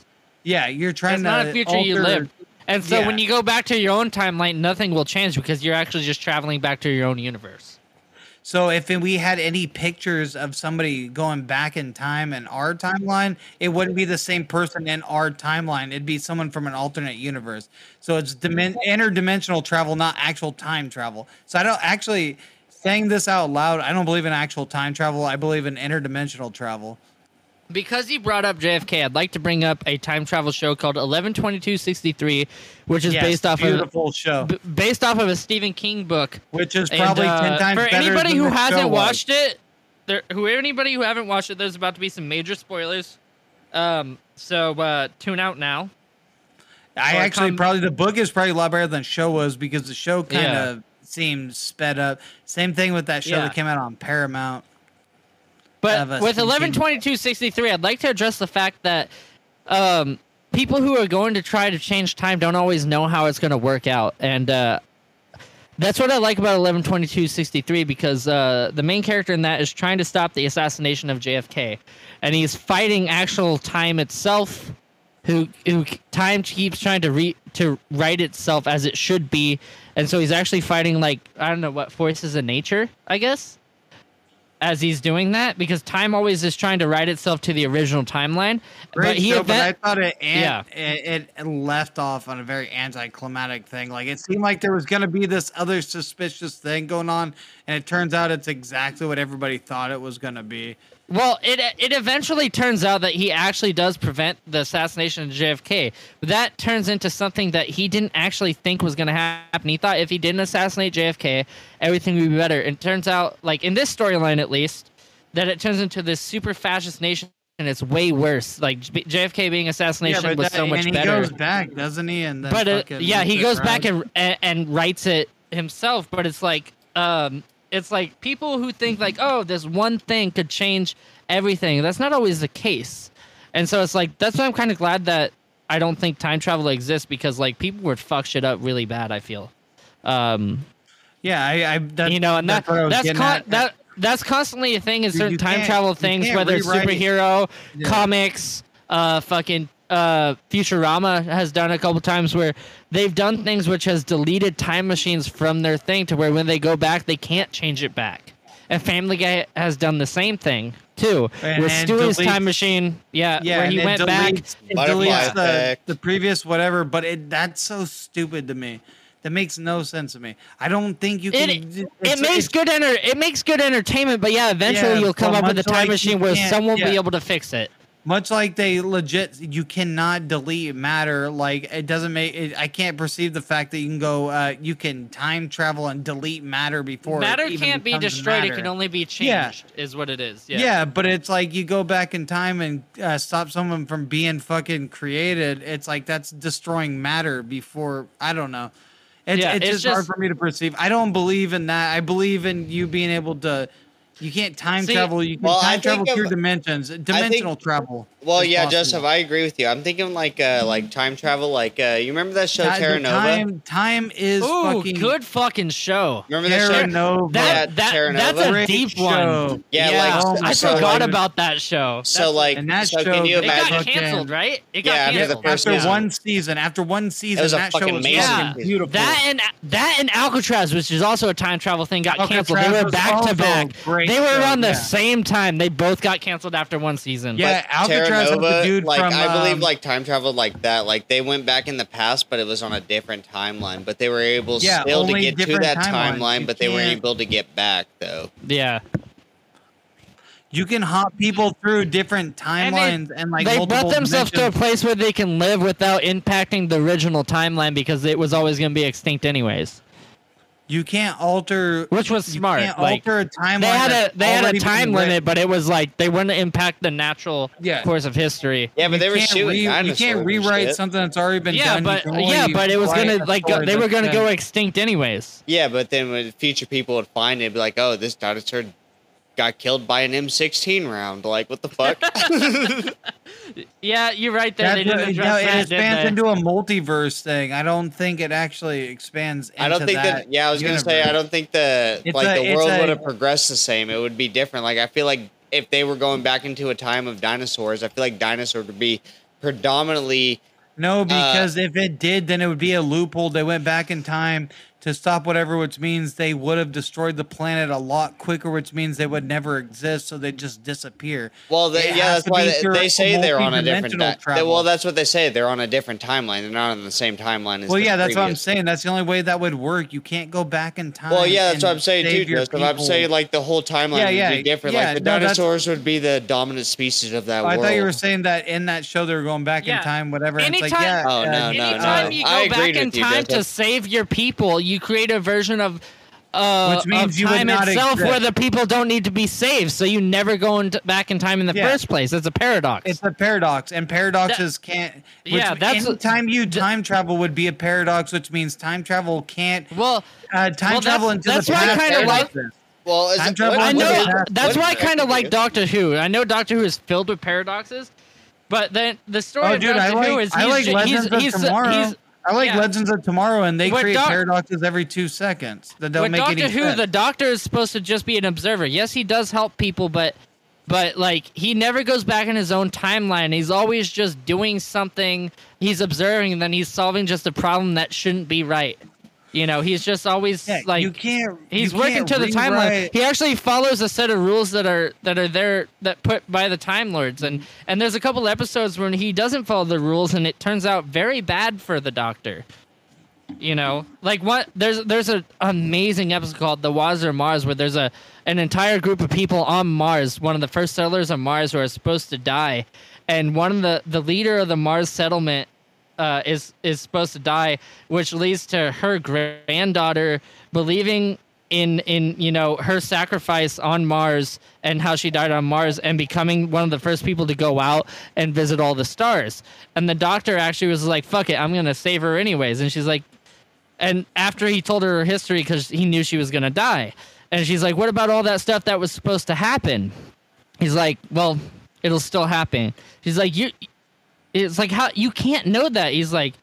Yeah, you're trying It's to. not a future you alter- lived. And so Yeah. when you go back to your own timeline, nothing will change because you're actually just traveling back to your own universe. So if we had any pictures of somebody going back in time in our timeline, it wouldn't be the same person in our timeline. It'd be someone from an alternate universe. So it's interdimensional travel, not actual time travel. So I don't actually saying this out loud. I don't believe in actual time travel. I believe in interdimensional travel. Because you brought up JFK, I'd like to bring up a time travel show called 11/22/63, which is Yes, based off beautiful show, based off of a Stephen King book. which is probably And, 10 times for better anybody than who the show hasn't was. watched it, anybody who haven't watched it, there's about to be some major spoilers. So tune out now. The book is probably a lot better than the show was because the show kind of seemed sped up. Same thing with that show that came out on Paramount. But with Stephen King. 11/22/63, I'd like to address the fact that people who are going to try to change time don't always know how it's going to work out, and that's what I like about 11/22/63 because the main character in that is trying to stop the assassination of JFK, and he's fighting actual time itself. Who time keeps trying to write itself as it should be, and so he's actually fighting like I don't know what forces of nature, I guess. As he's doing that, because time always is trying to write itself to the original timeline. Great show, but I thought Yeah. it left off on a very anticlimactic thing. Like it seemed like there was going to be this other suspicious thing going on, and it turns out it's exactly what everybody thought it was going to be. Well, it eventually turns out that he actually does prevent the assassination of JFK. But that turns into something that he didn't actually think was going to happen. He thought if he didn't assassinate JFK, everything would be better. And it turns out, like in this storyline at least, that it turns into this super fascist nation, and it's way worse. Like JFK being assassination was so much and better. he goes back, doesn't he? And then But fucking yeah, he makes it goes back right. and writes it himself. But it's like people who think like, oh, this one thing could change everything. That's not always the case. And so it's like that's why I'm kind of glad that I don't think time travel exists because like people would fuck shit up really bad. I feel. Yeah, that's, You know, and that's what I was getting at. that's constantly a thing in Dude, certain you time can't- travel you things, can't whether it's rewrite it. superhero, Yeah. comics, fucking Futurama has done a couple times where they've done things which has deleted time machines from their thing to where when they go back they can't change it back. And Family Guy has done the same thing too with Stewie's time machine. Yeah, where he went back. It Butterfly deletes effect. the previous whatever, but that's so stupid to me. That makes no sense to me. I don't think you can. It makes good entertainment, but yeah, eventually Yeah, you'll come but up with a much time like machine you where can't- someone will be yeah. able to fix it. Much like they legit, you cannot delete matter. Like it doesn't make. I can't perceive the fact that you can go. You can time travel and delete matter before Matter it even can't be becomes destroyed; matter. it can only be changed. Yeah. Is what it is. Yeah, but it's like you go back in time and stop someone from being fucking created. It's like that's destroying matter before. I don't know. It's just hard for me to perceive. I don't believe in that. I believe in you being able to. You can't time travel. You can well, I time travel think through of- dimensions. Dimensional travel. Well, is yeah, possible. Joseph, I agree with you. I'm thinking like time travel. Like you remember that show Terra Nova? Time is Ooh, fucking good fucking show. Remember that Terra show? Nova. Terra That's Nova? a Great deep show. one. Yeah, Oh like my I so, forgot like, about that show. So like, and that so show can you It imagine? got canceled, right? It got Yeah, after the canceled. first after season. one season, was a that show fucking was amazing fucking Yeah, season. beautiful. that and Alcatraz, which is also a time travel thing, got canceled. They Alcatraz were was back to also back. a great They were show, on the yeah. same time. They both got canceled after one season. Yeah, Terra Alcatraz has Nova, the dude like from. I believe like time travel like that. Like they went back in the past, but it was on a different timeline. But they were able Yeah, still to only get to different that timelines. timeline, You but they weren't can't- able to get back though. Yeah. You can hop people through different timelines and like They multiple brought themselves to a dimensions. place where they can live without impacting the original timeline because it was always going to be extinct anyways. You can't alter. Which was you smart. can't Like, alter a timeline. They had a already time been limit, written. but it was like they wouldn't impact the natural Yeah. course of history. Yeah, but they were can't shooting you dinosaurs can't and rewrite shit. something that's already been Yeah, done. but it was write gonna a like story they were that's gonna been- go extinct anyways. Yeah, but then when future people would find it, it'd be like, oh, this dinosaur got killed by an M16 round. Like, what the fuck? Yeah, you're right there. They That's didn't it address that, expands did they? into a multiverse thing. I don't think it actually expands. Into I don't think that. Yeah, I was gonna say I don't think the It's like the it's world a- would have progressed the same. It would be different. Like I feel like if they were going back into a time of dinosaurs, I feel like dinosaurs would be predominantly. No, because if it did, then it would be a loophole. They went back in time to stop whatever, which means they would have destroyed the planet a lot quicker, which means they would never exist, so they'd just disappear. Well, It yeah, has that's to why be through they say they're on a different. multidimensional travel. Well, that's what they say. They're on a different timeline. They're not on the same timeline as. Well, the yeah, that's what I'm previous. saying. That's the only way that would work. You can't go back in time. Well, yeah, that's and what I'm saying too, save your Joseph. I'm people. saying like the whole timeline Yeah, would be different. yeah, Like the no, that's- dinosaurs would be the dominant species of that I world. thought you were saying that in that show they were going back Yeah. in time, whatever. and it's like, Anytime- yeah, Oh, no, no, Anytime no. you I go back agreed in with you, time to Joseph. save your people, you create a version of Which means of you would time not itself exist. where the people don't need to be saved, so you never go back in time in the Yeah. first place. It's a paradox. It's a paradox, and paradoxes can't. Which, yeah, that's- anytime you time travel would be a paradox, which means time travel can't. well, Time well, travel that's- into that's the why I past. kinda like- exists. Well, is Time it, travel what- I into what the is know it? past. that's What why I is kind of it? like Doctor Who. I know Doctor Who is filled with paradoxes, but then the story Oh, of dude, Doctor Who is I like Legends of Tomorrow. I like yeah. Legends of Tomorrow, and they What create Doc- paradoxes every 2 seconds that don't With make Doctor any Who, sense. the Doctor is supposed to just be an observer. Yes, he does help people, but like he never goes back in his own timeline. He's always just doing something. He's observing, and then he's solving just a problem that shouldn't be right. You know, he's just always Yeah, like you can't. he's you working can't to the timeline. rewrite- He actually follows a set of rules that are there that put by the Time Lords, and there's a couple episodes when he doesn't follow the rules, and it turns out very bad for the Doctor. You know, like what? There's an amazing episode called "The Wazir Mars" where there's an entire group of people on Mars, one of the first settlers on Mars, who are supposed to die, and one of the leader of the Mars settlement is supposed to die, which leads to her granddaughter believing in you know her sacrifice on Mars and how she died on Mars and becoming one of the first people to go out and visit all the stars. And the Doctor actually was like, "Fuck it, I'm gonna save her anyways." And she's like, and after he told her history because he knew she was gonna die, and she's like, "What about all that stuff that was supposed to happen?" He's like, "Well, it'll still happen." She's like, it's like, how you can't know that. He's like,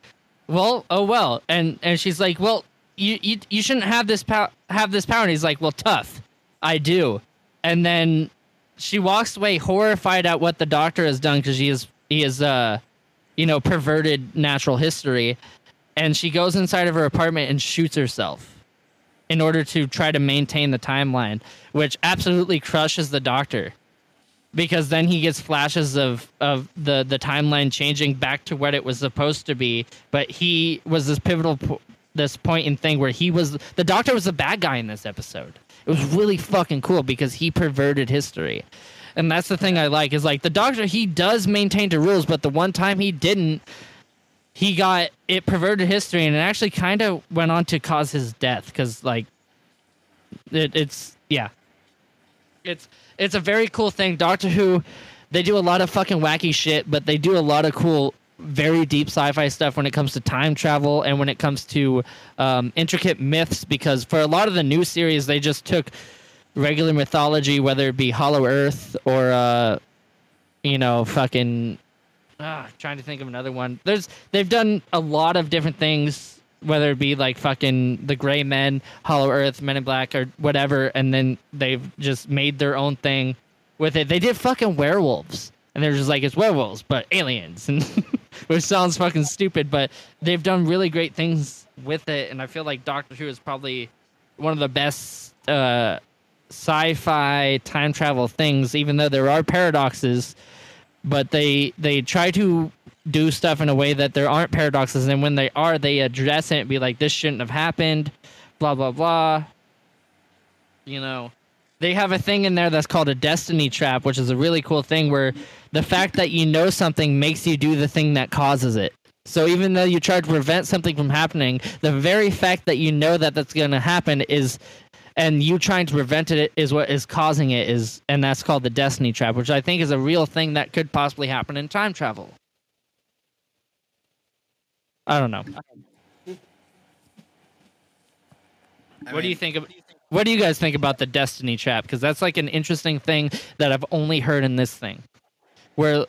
well, oh well, and she's like, well, you shouldn't have this power. And he's like, well, tough, I do. And then she walks away horrified at what the doctor has done because he is perverted natural history, and she goes inside of her apartment and shoots herself in order to try to maintain the timeline, which absolutely crushes the doctor. Because then he gets flashes of the timeline changing back to what it was supposed to be, but he was this pivotal this point in thing where the doctor was the bad guy in this episode. It was really fucking cool because he perverted history, and that's the thing I like is like the doctor, he does maintain the rules, but the one time he didn't, he got it perverted history, and it actually kind of went on to cause his death because like it's a very cool thing. Doctor Who, they do a lot of fucking wacky shit, but they do a lot of cool, very deep sci-fi stuff when it comes to time travel and when it comes to intricate myths, because for a lot of the new series, they just took regular mythology, whether it be Hollow Earth or, trying to think of another one. They've done a lot of different things, whether it be like fucking the Gray Men, Hollow Earth, Men in Black, or whatever, and then they've just made their own thing with it. They did fucking werewolves, and they're just like, it's werewolves, but aliens, and which sounds fucking stupid, but they've done really great things with it, and I feel like Doctor Who is probably one of the best sci-fi time travel things, even though there are paradoxes, but they try to do stuff in a way that there aren't paradoxes, and when they are, they address it and be like, this shouldn't have happened, blah blah blah. They have a thing in there that's called a destiny trap, which is a really cool thing where the fact that you know something makes you do the thing that causes it. So even though you try to prevent something from happening, the very fact that you know that that's going to happen and you trying to prevent it is what is causing it, and that's called the destiny trap, which I think is a real thing that could possibly happen in time travel. I don't know. What do you think of? What do you guys think about the destiny trap? Because that's like an interesting thing that I've only heard in this thing, where,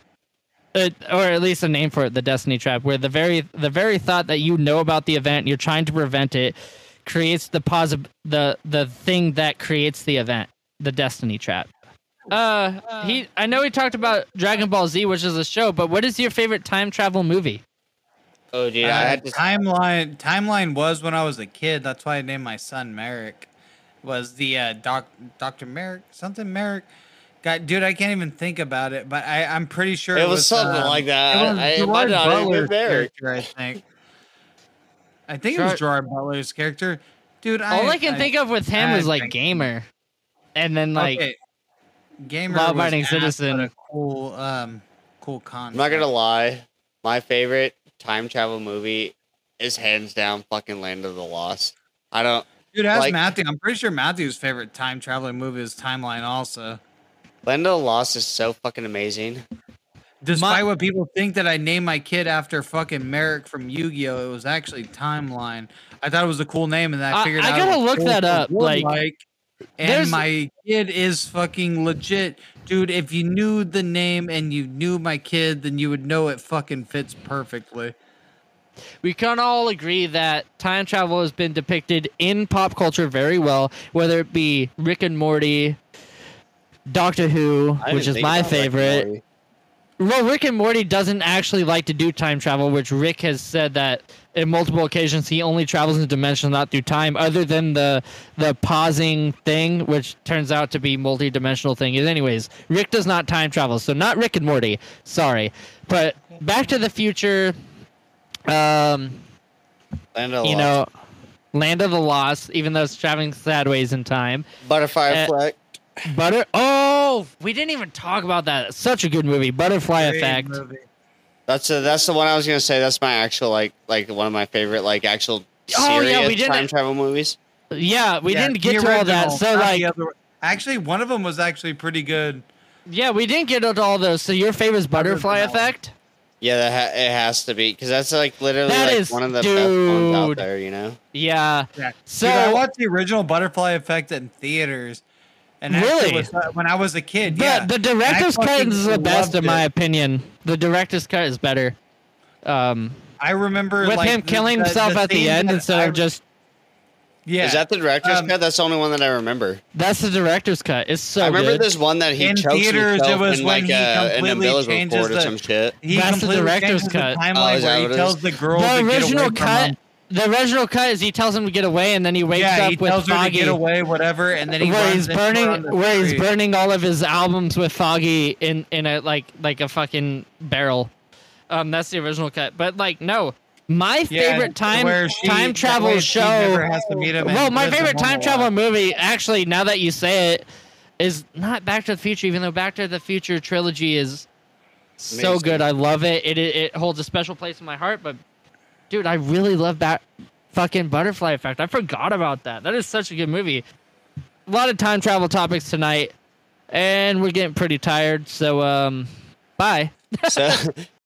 or at least a name for it, the destiny trap, where the very thought that you know about the event, you're trying to prevent it, creates the thing that creates the event, the destiny trap. I know we talked about Dragon Ball Z, which is a show, but what is your favorite time travel movie? Oh, dude, Timeline was when I was a kid. That's why I named my son Merrick. Was the Dr. Merrick, something Merrick? God, dude, I can't even think about it, but I'm pretty sure it was something like that. It might not even be Merrick. I think it was Gerard Butler's character. Dude, all I can think of with him was like Gamer, and then like Gamer, law-abiding citizen. A cool concept. I'm not gonna lie, my favorite time travel movie is hands down fucking Land of the Lost. Dude, ask Matthew. I'm pretty sure Matthew's favorite time traveling movie is Timeline also. Land of the Lost is so fucking amazing. Despite what people think that I named my kid after fucking Merrick from Yu-Gi-Oh, it was actually Timeline. I thought it was a cool name, and I figured out. I gotta look that up. And my kid is fucking legit. Dude, if you knew the name and you knew my kid, then you would know it fucking fits perfectly. We can all agree that time travel has been depicted in pop culture very well, whether it be Rick and Morty, Doctor Who, which is my favorite. Well, Rick and Morty doesn't actually like to do time travel, which Rick has said that in multiple occasions he only travels in dimensions, not through time, other than the pausing thing, which turns out to be multi-dimensional thing. Anyways, Rick does not time travel, so not Rick and Morty. Sorry. But Back to the Future, Land of the Lost, even though it's traveling sideways in time. Butterfly Effect. We didn't even talk about that. Such a good movie, Butterfly Effect. Movie. That's the one I was gonna say. That's my actual like one of my favorite actual serious time travel movies. Yeah, we didn't get to all that. So actually, one of them was actually pretty good. Yeah, we didn't get to all those. So your favorite is Butterfly Effect? Yeah, it has to be, because that's literally one of the best ones out there, Yeah. So dude, I watched the original Butterfly Effect in theaters. And really? Was, when I was a kid, the director's cut is the best, in my opinion. The director's cut is better. I remember With like, him killing himself at the scene end that instead of just. Yeah. Is that the director's cut? That's the only one that I remember. That's the director's cut. It's so I remember good. there's one that he in chokes theaters, himself it was in when like he an completely umbilical changes cord or the some shit. He That's the completely director's changes cut. the Oh, timeline is that where he what it tells is? the girl The to get away original from cut. him. The original cut is he tells him to get away, and then he wakes Yeah, up he with tells her to Foggy, get away, whatever, and then he where runs he's into her burning, on the where he's street. burning all of his albums with Foggy in a like a fucking barrel. That's the original cut. But like, no, my favorite where time travel that way show. she never has to meet him and Well, my lives a favorite time normal travel life. movie, actually, now that you say it, is not Back to the Future. Even though Back to the Future trilogy is so Amazing. good, I love it. It holds a special place in my heart. But dude, I really love that fucking Butterfly Effect. I forgot about that. That is such a good movie. A lot of time travel topics tonight, and we're getting pretty tired. So, bye. So